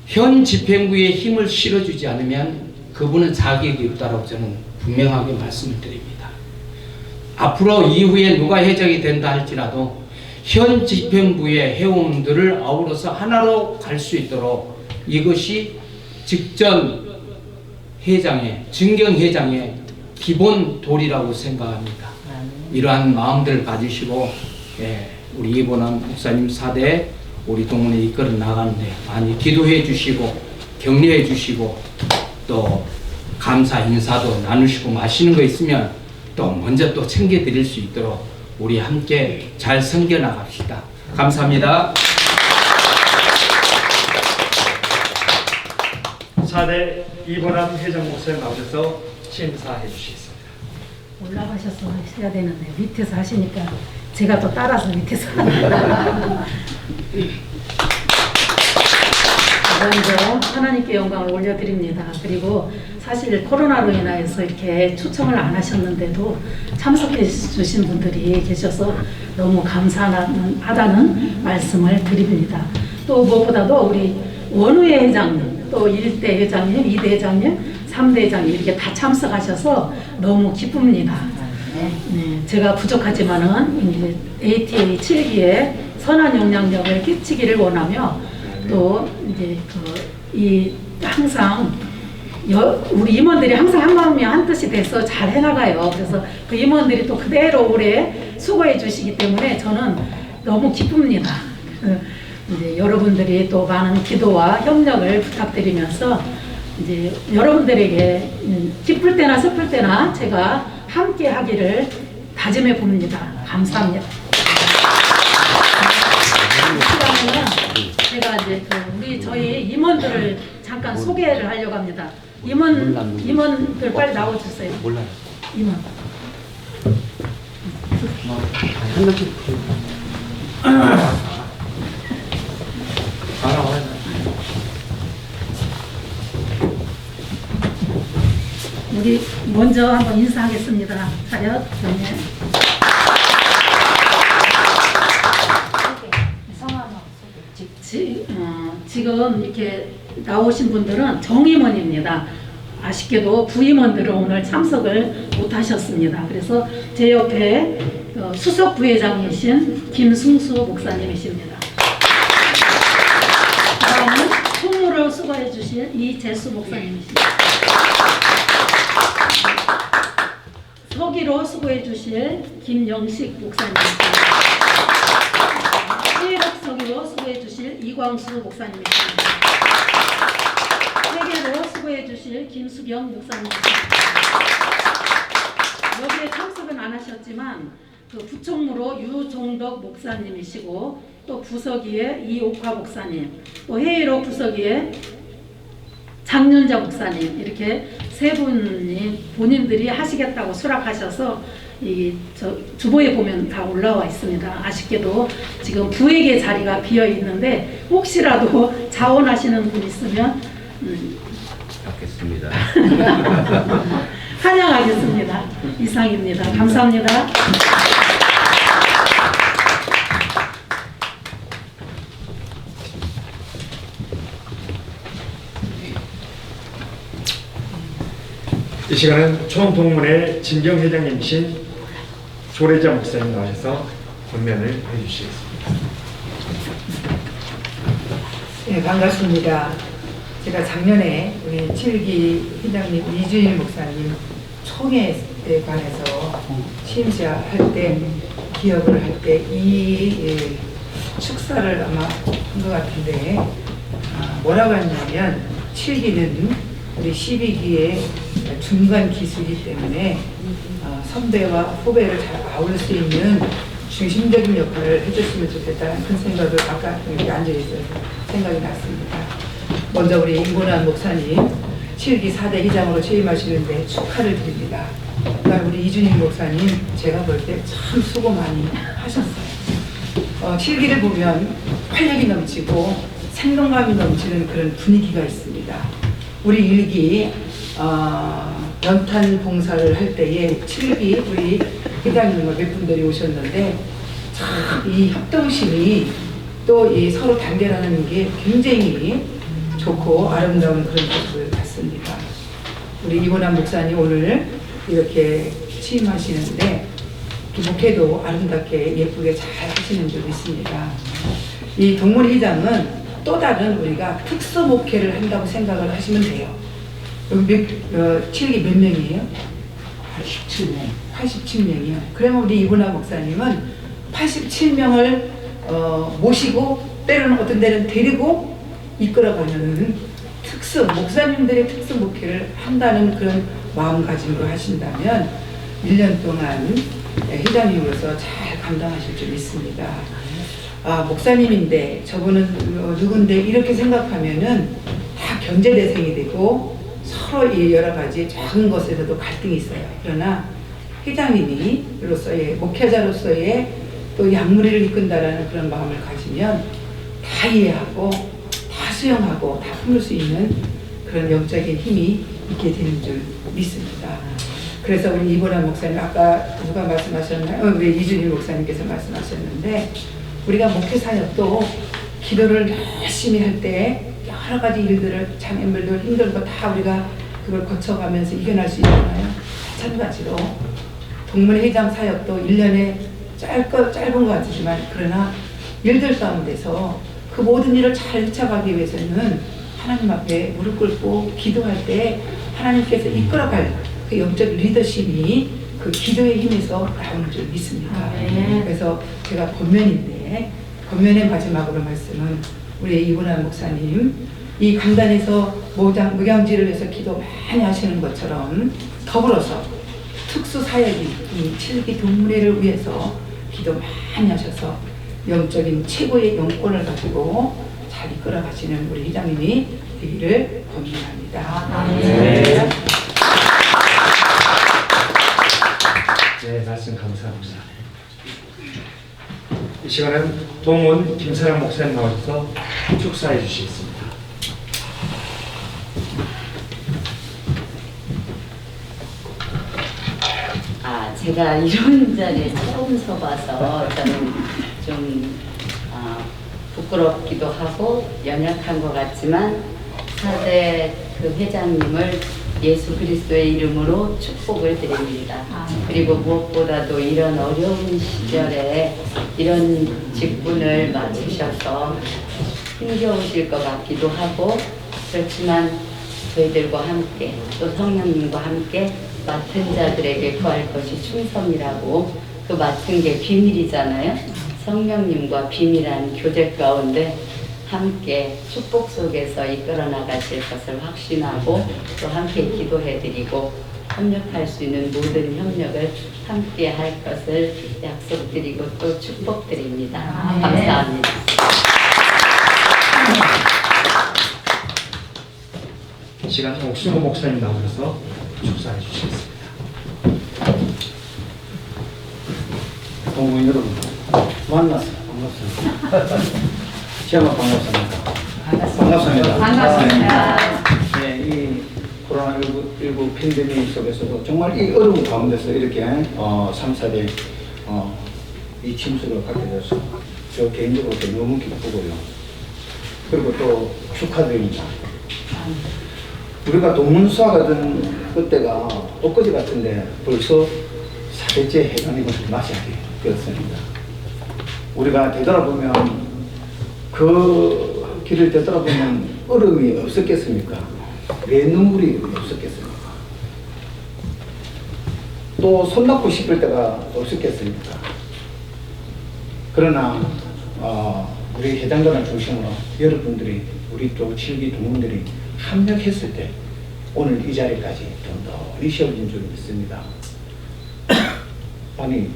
현 집행부에 힘을 실어주지 않으면 그분은 자격이 없다고 저는 분명하게 말씀을 드립니다. 앞으로 이후에 누가 회장이 된다 할지라도 현 집행부의 회원들을 아우러서 하나로 갈 수 있도록 이것이 직전 회장의, 정경 회장의 기본 도리라고 생각합니다. 이러한 마음들을 가지시고 우리 이보남 목사님 4대 우리 동문회 이끌어 나가는데 많이 기도해 주시고 격려해 주시고 또 감사 인사도 나누시고 마시는 거 있으면 또 먼저 또 챙겨 드릴 수 있도록 우리 함께 잘 섬겨 나갑시다. 감사합니다. 4대 이보람 회장 목사님 나오셔서 심사해 주시겠습니다. 올라가셔서 하셔야 되는데 밑에서 하시니까 제가 또 따라서 밑에서 합니다. 먼저 하나님께 영광을 올려드립니다. 그리고 사실 코로나로 인해서 이렇게 초청을 안 하셨는데도 참석해 주신 분들이 계셔서 너무 감사하다는 말씀을 드립니다. 또 무엇보다도 우리 원우회 회장님, 또 1대 회장님, 2대 회장님, 3대 회장님 이렇게 다 참석하셔서 너무 기쁩니다. 네, 제가 부족하지만은 이제 ATA 7기에 선한 영향력을 끼치기를 원하며 또 이제 항상 우리 임원들이 항상 한 마음이 한 뜻이 돼서 잘 해나가요. 그래서 그 임원들이 또 그대로 올해 수고해 주시기 때문에 저는 너무 기쁩니다. 이제 여러분들이 또 많은 기도와 협력을 부탁드리면서 이제 여러분들에게 기쁠 때나 슬플 때나 제가 함께 하기를 다짐해 봅니다. 감사합니다. 그러면은 제가 이제 저희 임원들을 잠깐 소개를 하려고 합니다. 임원들 빨리 나와주세요. 임원. 우리 먼저 한번 인사하겠습니다. 차렷, 경례. 지금 이렇게 나오신 분들은 정임원입니다. 아쉽게도 부임원들은 오늘 참석을 못하셨습니다. 그래서 제 옆에 수석 부회장이신 김승수 목사님이십니다. 다음은 총무를 수고해 주실 이재수 목사님이십니다. 서기로 수고해 주실 김영식 목사님이십니다. 회의록 서기로 수고해 주실 이광수 목사님이십니다. 회계로 수고해 주실 김수경 목사님이십니다. 여기에 참석은 안 하셨지만 부총무로 유종덕 목사님이시고 또 부서기에 이옥화 목사님, 또 회의록 부서기에 장윤자 목사님, 이렇게 세 분이 본인들이 하시겠다고 수락하셔서 주보에 보면 다 올라와 있습니다. 아쉽게도 지금 부회계 자리가 비어 있는데 혹시라도 자원하시는 분 있으면 받겠습니다. 환영하겠습니다. 이상입니다. 감사합니다. 이 시간은 총동문회 진경 회장님이신 조래자 목사님 나오셔서 권면을 해주시겠습니다. 네, 반갑습니다. 제가 작년에 우리 7기 회장님 이주일 목사님 총회에 관해서 취임식할 때 기억을 할 때 이 축사를 아마 한 것 같은데 뭐라고 했냐면 7기는 우리 12기의 중간 기수이기 때문에 선배와 후배를 잘 아울 수 있는 중심적인 역할을 해줬으면 좋겠다는 큰 생각을 아까 여기 앉아있어서 생각이 났습니다. 먼저 우리 임곤환 목사님 7기 4대 회장으로 취임하시는데 축하를 드립니다. 그러니까 우리 이준희 목사님 제가 볼 때 참 수고 많이 하셨어요. 7기를 보면 활력이 넘치고 생동감이 넘치는 그런 분위기가 있습니다. 우리 1기 연탄 봉사를 할 때에 7기 우리 회장님과 몇 분들이 오셨는데 참 이 협동심이 또 이 서로 단결하는 게 굉장히 좋고 아름다운 그런 모습을 봤습니다. 우리 이곤환 목사님 오늘 이렇게 취임하시는데 목회도 아름답게 예쁘게 잘 하시는 줄 믿습니다. 이 동문회장은 또 다른 우리가 특수 목회를 한다고 생각을 하시면 돼요. 여기 7기 몇 명이에요? 87명이요. 그러면 우리 이곤환 목사님은 87명을 모시고 때로는 어떤 데는 데리고 이끌어가는 목사님들의 특수 목회를 한다는 그런 마음가짐으로 하신다면 1년 동안 회장님으로서 잘 감당하실 줄 믿습니다. 목사님인데 저분은 누군데 이렇게 생각하면은 다 견제 대상이 되고 서로 여러 가지 작은 것에서도 갈등이 있어요. 그러나 회장님으로서의 목회자로서의 또 양무리를 이끈다라는 그런 마음을 가지면 다 이해하고 다 수용하고 다 품을 수 있는 그런 영적인 힘이 있게 되는 줄 믿습니다. 그래서 우리 이곤환 목사님 아까 누가 말씀하셨나요? 우리 이준희 목사님께서 말씀하셨는데 우리가 목회 사역도 기도를 열심히 할 때 여러 가지 일들을 장애물들 힘든 거 다 우리가 그걸 거쳐가면서 이겨낼 수 있잖아요. 마찬가지로 동문회장 사역도 1년에 짧은 것 같지만 그러나 일들 가운데서 그 모든 일을 잘 헤쳐가기 위해서는 하나님 앞에 무릎 꿇고 기도할 때 하나님께서 이끌어갈 그 영적 리더십이 그 기도의 힘에서 나오는 줄 믿습니다. 그래서 제가 권면인데 권면의 마지막으로 말씀은 우리 이분환 목사님 이 강단에서 무량지를 위해서 기도 많이 하시는 것처럼 더불어서 특수 사역인 이 7기 동문회를 위해서 기도 많이 하셔서 영적인 최고의 영권을 가지고 잘 이끌어가시는 우리 회장님이 되기를 권면합니다. 네. 네, 말씀 감사합니다. 이 시간은 동원 김사랑 목사님 나오셔서 축사해 주시겠습니다. 제가 이런 자리에 처음 서봐서 저는 좀 부끄럽기도 하고 연약한 것 같지만 사대 그 회장님을 예수 그리스도의 이름으로 축복을 드립니다. 그리고 무엇보다도 이런 어려운 시절에 이런 직분을 맡으셔서 힘겨우실 것 같기도 하고 그렇지만 저희들과 함께 또 성령님과 함께 맡은 자들에게 구할 것이 충성이라고 그 맡은 게 비밀이잖아요. 성령님과 비밀한 교제 가운데 함께 축복 속에서 이끌어 나가실 것을 확신하고 또 함께 기도해드리고 협력할 수 있는 모든 협력을 함께 할 것을 약속드리고 또 축복드립니다. 감사합니다. 이 시간 옥순호 목사님 나오셔서 축사해 주시겠습니다. 동문 여러분 만났어요. 반갑습니다. 제가 반갑습니다. 반갑습니다. 네, 이 코로나19 팬데믹 속에서도 정말 이 어려운 가운데서 이렇게 3, 4대 이 침수를 갖게 돼서 저 개인적으로 너무 기쁘고요. 그리고 또 축하드립니다. 우리가 동문수사 가던 그때가 엊그제 같은데 벌써 4대째 해관임을 맞이하게 되었습니다. 우리가 되돌아보면 그 길을 되돌아보면 어려움이 없었겠습니까? 왜 눈물이 없었겠습니까? 또 손잡고 싶을 때가 없었겠습니까? 그러나 우리 해당단을 중심으로 여러분들이 우리 또 7기 동문들이 합력했을 때 오늘 이 자리까지 든든히 세워진 줄 믿습니다. 아니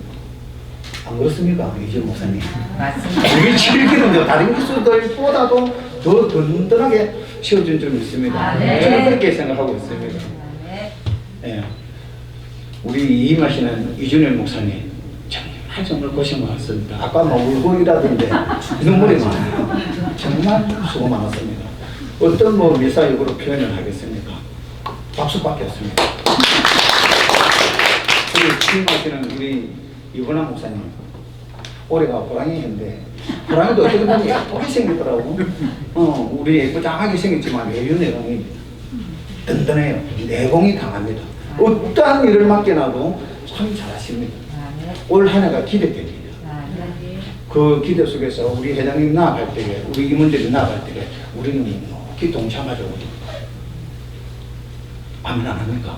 안 그렇습니까? 이준 목사님? 맞습니다. 우리 7기는 다른 기수들보다도 더 든든하게 세워진 줄 믿습니다. 저는 그렇게 생각하고 있습니다. 예. 우리 이임하시는 이준일 목사님 정말 고생 많았습니다. 아까 뭐 울고 이라던데 눈물이 많아요. 정말 수고 많았습니다. 어떤 뭐 미사역으로 표현을 하겠습니까? 박수밖에 없습니다. 우리 취임하시는 우리 이분환 목사님 올해가 호랑이인데 호랑이도 어떻게 보면 예쁘게 생겼더라고. 우리 예쁘장하게 생겼지만 외유내공이 든든해요. 내공이 강합니다. 어떠한 일을 맡겨놔도 참 잘하십니다. 올 한 해가 기대됩니다. 그 기대 속에서 우리 회장님 나아갈 때에 우리 임원들이 나아갈 때에 우리는 이렇게 동참하죠. 아멘 안 합니까?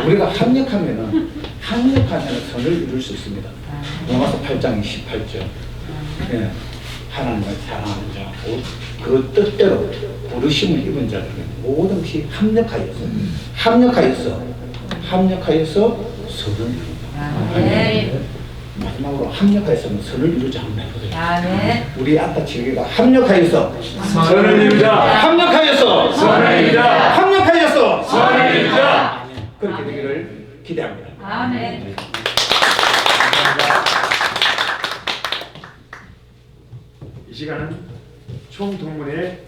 우리가 합력하면은 선을 이룰 수 있습니다. 로마서 8장 28절. 예. 하나님을 사랑하는 자, 그 뜻대로 부르심을 입은 자들은 모든 것이 합력하여서 선을 이룬다. 마지막으로 합력하여서 선을 이루자 한번 해보세요. 우리 아까 지혜가 합력하여서 선을 이루자. 합력하여서 선을 이루자. 합력하여서 선을 이루자. 그렇게 되기를 기대합니다. 아멘. 이 시간은 총동문회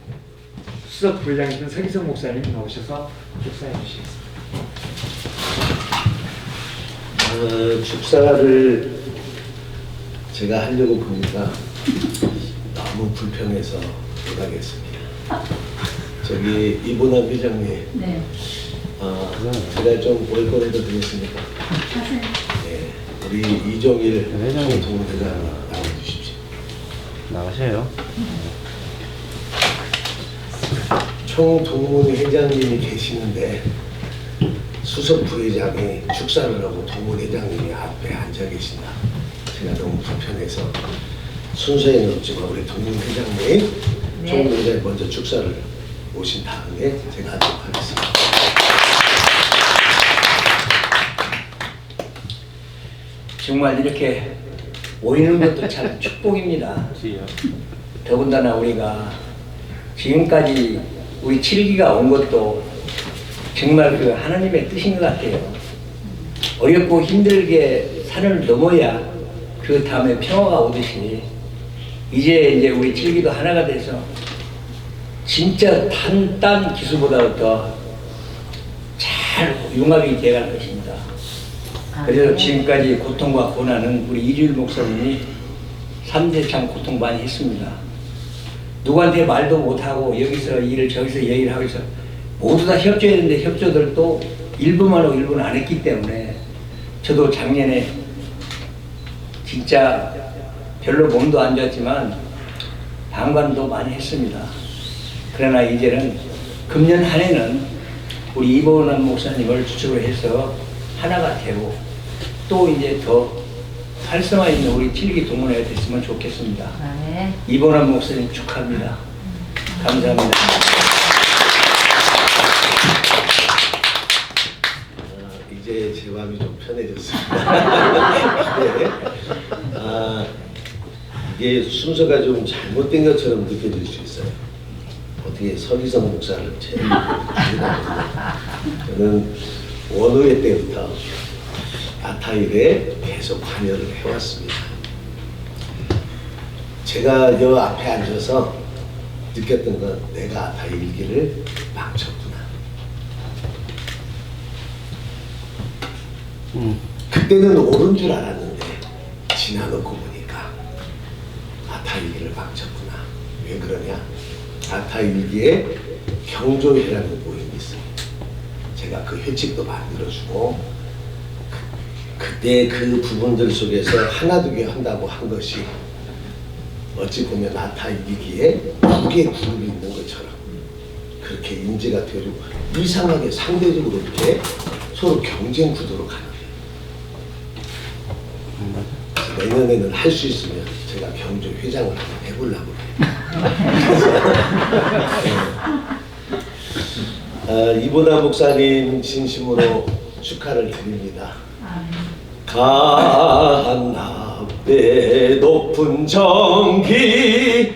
수석 부회장이신 서기성 목사님 나오셔서 축사해 주시겠습니다. 축사를 제가 하려고 보니까 너무 불평해서 못하겠습니다. 저기 이분환 회장님, 네. 제가 좀 월권해도 되겠습니까? 네, 우리 이종일 총동문회장 나와주십시오. 나가세요. 총동문회 회장님이 계시는데 수석 부회장이 축사를 하고 동문회장님이 앞에 앉아 계신다. 제가 너무 불편해서 순서에는 없지만 우리 동문회장님, 총무회장이 먼저 축사를 오신 다음에 제가 하도록 하겠습니다. 정말 이렇게 모이는 것도 참 축복입니다. 더군다나 우리가 지금까지 우리 7기가 온 것도 정말 그 하나님의 뜻인 것 같아요. 어렵고 힘들게 산을 넘어야 그 다음에 평화가 오듯이 이제 우리 7기도 하나가 돼서 진짜 단단 기수보다 더 잘 융합이 되어갈 것입니다. 그래서 지금까지 고통과 고난은 우리 이주일 목사님이 3대 참 고통 많이 했습니다. 누구한테 말도 못하고 여기서 일을 저기서 얘기를 하고 있어 모두 다 협조해야 되는데 협조들도 일부만 하고 일부는 안 했기 때문에 저도 작년에 진짜 별로 몸도 안 좋았지만 방관도 많이 했습니다. 그러나 이제는 금년 한 해는 우리 이보남 목사님을 주축으로 해서 하나가 되고 또 이제 더 활성화 있는 우리 7기 동문회가 됐으면 좋겠습니다. 네. 이보남 목사님 축하합니다. 감사합니다. 이제 제 마음이 좀 편해졌습니다. 네. 이게 순서가 좀 잘못된 것처럼 느껴질 수 있어요. 어떻게 서기성 목사를 제일 저는 원후회 때부터 아타일에 계속 관여를 해왔습니다. 제가 여 앞에 앉아서 느꼈던 건 내가 아타일 일기를 망쳤구나. 그때는 옳은 줄 알았는데 지나놓고 보니까 아타일기를 망쳤구나. 왜 그러냐? 아타일기에 경조회라는 모임이 있습니다. 제가 그 회칙도 만들어주고 그때 그 부분들 속에서 하나두개 한다고 한 것이 어찌 보면 아타일기에 두 개 그룹이 있는 것처럼 그렇게 인지가 되려고 이상하게 상대적으로 이렇게 서로 경쟁 구도로 가는 거예요. 내년에는 할 수 있으면 제가 경조 회장을 한번 해보려고 해요. 이보남 목사님 진심으로 축하를 드립니다. 간납대 높은 정기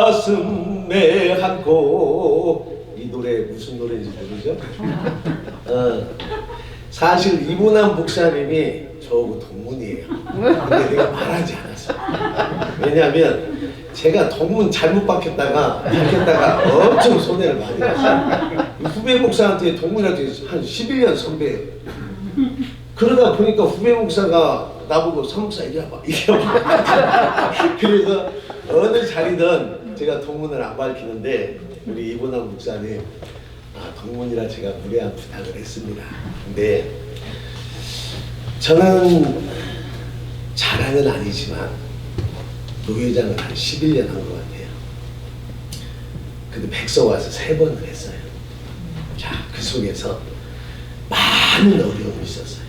가슴에 안고 이 노래 무슨 노래인지 모르죠? 사실 이보남 목사님이 저하고 동문이에요. 근데 내가 말하지 않았어요. 왜냐하면 제가 동문 잘못 박혔다가 엄청 손해를 많이 봤어요. 후배 목사한테 동문한테 한 11년 선배예요. 그러다 보니까 후배 목사가 나보고 선목사 이리 와봐. 그래서 어느 자리든 제가 동문을 안 밝히는데 우리 이보남 목사님 동문이라 제가 무례한 부탁을 했습니다. 근데 저는 자랑은 아니지만 노회장을 한 11년 한 것 같아요. 근데 백서 와서 3번을 했어요. 자, 그 속에서 많은 어려움이 있었어요.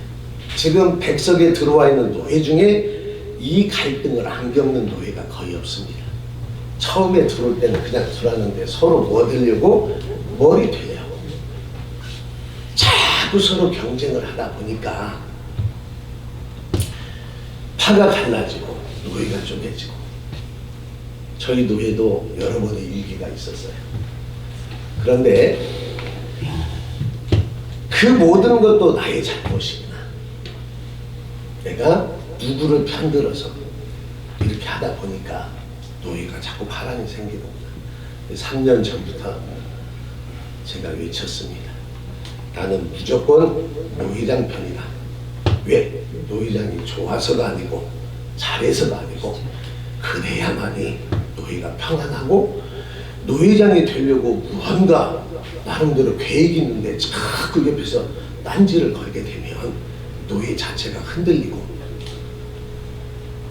지금 백석에 들어와 있는 노회 중에 이 갈등을 안 겪는 노회가 거의 없습니다. 처음에 들어올 때는 그냥 들어왔는데 서로 뭐 되려고 머리 되려고 자꾸 서로 경쟁을 하다 보니까 파가 갈라지고 노회가 쪼개지고 저희 노회도 여러 번의 위기가 있었어요. 그런데 그 모든 것도 나의 잘못이구나. 내가 누구를 편들어서 이렇게 하다 보니까 노예가 자꾸 파란이 생기는구나. 3년 전부터 제가 외쳤습니다. 나는 무조건 노회장 편이다. 왜? 노회장이 좋아서가 아니고 잘해서가 아니고 그래야만이 노예가 평안하고 노회장이 되려고 무언가 나름대로 계획이 있는데 자꾸 옆에서 딴지를 걸게 되면 노예 자체가 흔들리고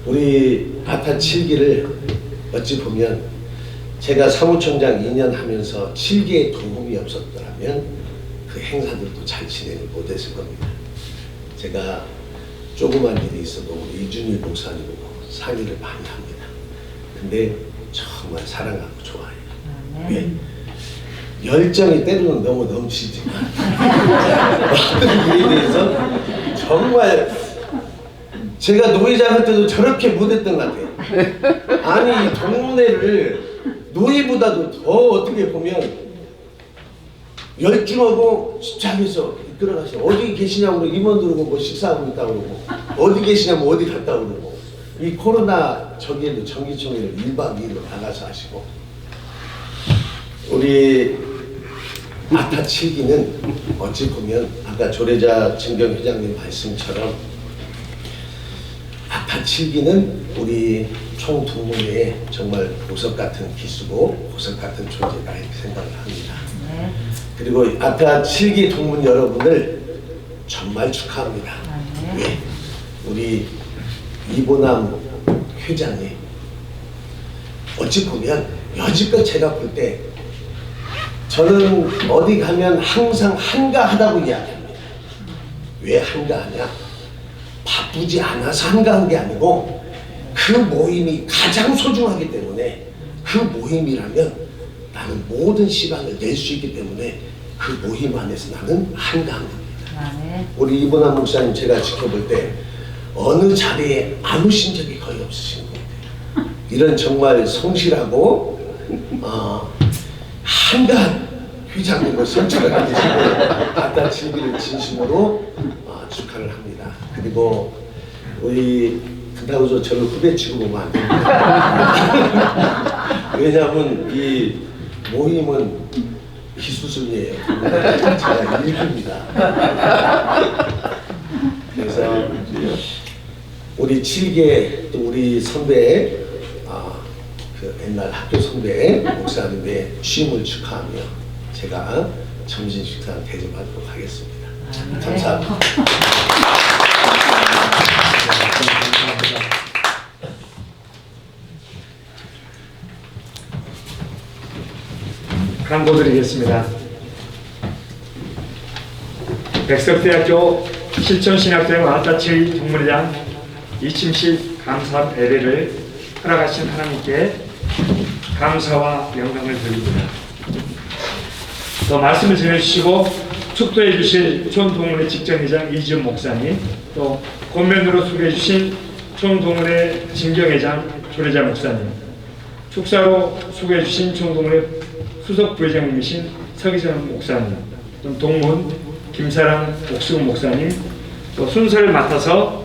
우리 아타 7기를 어찌 보면 제가 사무총장 2년 하면서 7기에 도움이 없었더라면 그 행사들도 잘 진행을 못했을 겁니다. 제가 조그만 일이 있어도 우리 이준일 목사님하고 상의를 많이 합니다. 근데 정말 사랑하고 좋아해요. 왜? 열정이 때로는 너무 넘치지만 어떤 일에 대해서 정말 제가 노회장 할 때도 저렇게 못했던 것 같아요. 아니 동문회를 노예보다도 더 어떻게 보면 열중하고 집착해서 이끌어가서 어디 계시냐고 임원들하고 뭐 식사하고 있다고 그러고 어디 계시냐면 어디 갔다고 그러고 이 코로나 저기에도 정기총회를 1박 2일로 나가서 하시고 우리 아타 7기는 어찌 보면 아까 조례자 진경 회장님 말씀처럼 아타 7기는 우리 총동문회의 정말 보석 같은 기수고 보석 같은 존재다 이렇게 생각을 합니다. 그리고 아타 7기 동문 여러분을 정말 축하합니다. 왜? 우리 이보남 회장이 어찌 보면 여지껏 제가 볼 때 저는 어디 가면 항상 한가하다고 이야기합니다. 왜 한가하냐? 바쁘지 않아서 한가한 게 아니고 그 모임이 가장 소중하기 때문에 그 모임이라면 나는 모든 시간을 낼 수 있기 때문에 그 모임 안에서 나는 한가한 겁니다. 우리 이보남 목사님 제가 지켜볼 때 어느 자리에 안 오신 적이 거의 없으신 것 같아요. 이런 정말 성실하고 한가한 회장님을 선출하게 되시고 아타 7기를 진심으로 축하를 합니다. 그리고 우리 그렇다고 저를 후배치고 보면 안 됩니다. 왜냐하면 이 모임은 기수순이에요. 제가 1기입니다. 그래서 우리 7개 또 우리 선배 그 옛날 학교 선배 목사님의 취임을 축하하며 제가 점심 식사 대접하도록 하겠습니다. 감사합니다. 광고드리겠습니다. 백석대학교 실천신학대학 아타 7기 동문회장 이침식 감사 예배를 허락하신 하나님께 감사와 영광을 드립니다. 또 말씀을 전해주시고 축도해 주실 총동문회 직전회장 이지은 목사님, 또 권면으로 소개해 주신 총동문회 진경회장 조례자 목사님, 축사로 소개해 주신 총동문회 수석 부회장님이신 서기선 목사님, 또 동문 김사랑 옥수근 목사님, 또 순서를 맡아서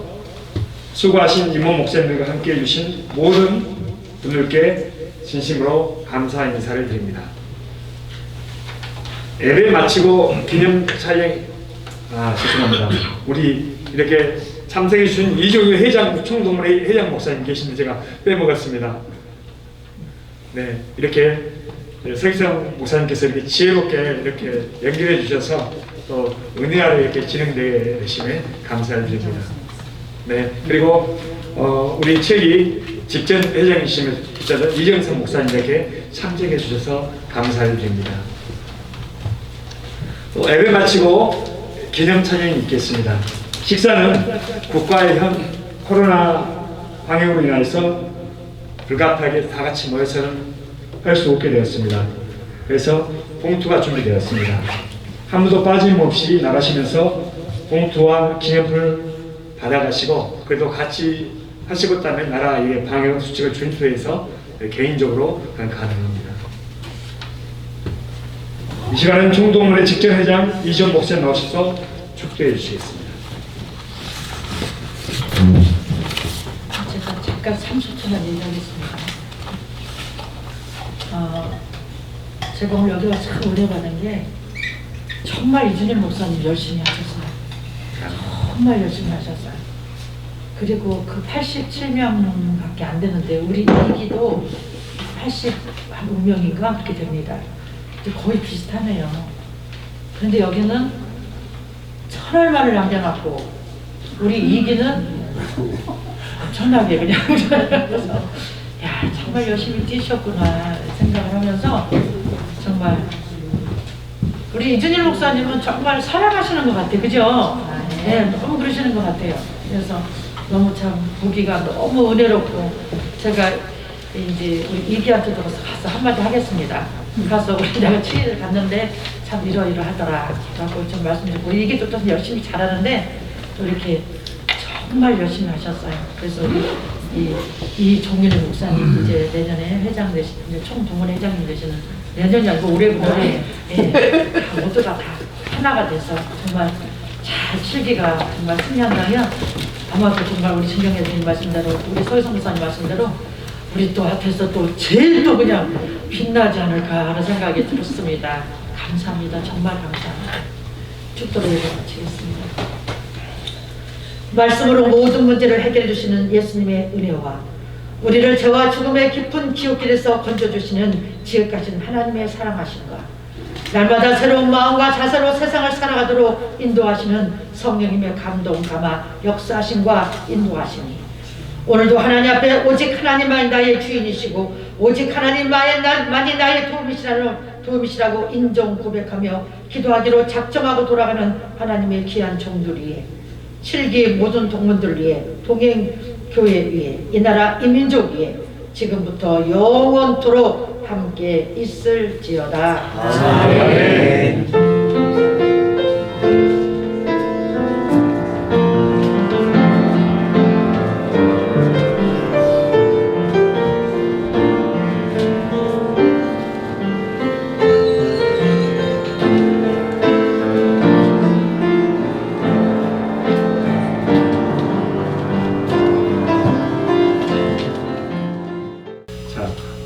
수고하신 임모 목사님들과 함께해 주신 모든 분들께 진심으로 감사 인사를 드립니다. 예배 마치고 기념 촬영 죄송합니다. 우리 이렇게 참석해 주신 이종규 회장 총동문회 회장 목사님 계신데 제가 빼먹었습니다. 네, 이렇게 서기성 목사님께서 이렇게 지혜롭게 이렇게 연결해 주셔서 또 은혜하러 이렇게 진행되게 되심에 감사를 드립니다. 네, 그리고 우리 7기 직전 회장이시면 이정선 목사님에게 참석해 주셔서 감사를 드립니다. 또 예배 마치고 기념 촬영이 있겠습니다. 식사는 국가의 현 코로나 방역으로 인해서 불가피하게 다 같이 모여서는 할 수 없게 되었습니다. 그래서 봉투가 준비되었습니다. 한 분도 빠짐없이 나가시면서 봉투와 기념품을 받아가시고 그래도 같이 하시겠다면 나라의 방역 수칙을 준수해서 개인적으로 가능합니다. 이 시간은 총동문회 직전회장 이지은 목사님 나오셔서 축도해 주시겠습니다. 제가 잠깐 30초만 얘기하겠습니다. 제가 오늘 여기 와서 참 은혜 받은 게 정말 이준일 목사님 열심히 하셨어요. 정말 열심히 하셨어요. 그리고 그 87명밖에 안 되는데 우리 이기도 85명인가 그렇게 됩니다. 거의 비슷하네요. 그런데 여기는 천얼마를 남겨놨고 우리 이기는 엄청나게 그냥 그래서 야 정말 열심히 뛰셨구나 생각을 하면서 정말 우리 이준일 목사님은 정말 사랑하시는 것 같아요. 그죠? 네, 너무 그러시는 것 같아요. 그래서 너무 참 보기가 너무 은혜롭고 제가 이제 우리 이기한테도 가서 한마디 하겠습니다. 가서 우리 내가 치의를 갔는데 참 이러이러하더라 라고 좀 말씀드리고 이기도 또 열심히 잘하는데 또 이렇게 정말 열심히 하셨어요. 그래서 이 종윤의 목사님 이제 내년에 회장 되시는 이제 총동문 회장님 되시는 내년이 아니고 올해부터 모두 다 하나가 돼서 정말 잘 칠기가 정말 승리한다면 아마도 정말 우리 진경회장님 말씀대로 우리 서희성 목사님 말씀대로 우리 또 앞에서 또 제일 또 그냥 빛나지 않을까 하는 생각이 들었습니다. 감사합니다. 정말 감사합니다. 축도를 마치겠습니다. 말씀으로 모든 문제를 해결해 주시는 예수님의 은혜와 우리를 죄와 죽음의 깊은 지옥길에서 건져주시는 지극하신 하나님의 사랑하심과 날마다 새로운 마음과 자세로 세상을 살아가도록 인도하시는 성령님의 감동 감화 역사하심과 인도하심이 오늘도 하나님 앞에 오직 하나님만이 나의 주인이시고 오직 하나님만이 나의 도움이시라고 인정 고백하며 기도하기로 작정하고 돌아가는 하나님의 귀한 종들 위해 7기 모든 동문들 위해 동행교회 위해 이 나라 이 민족 위해 지금부터 영원토록 함께 있을지어다. 아멘.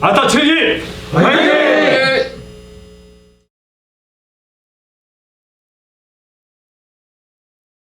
아따 칠기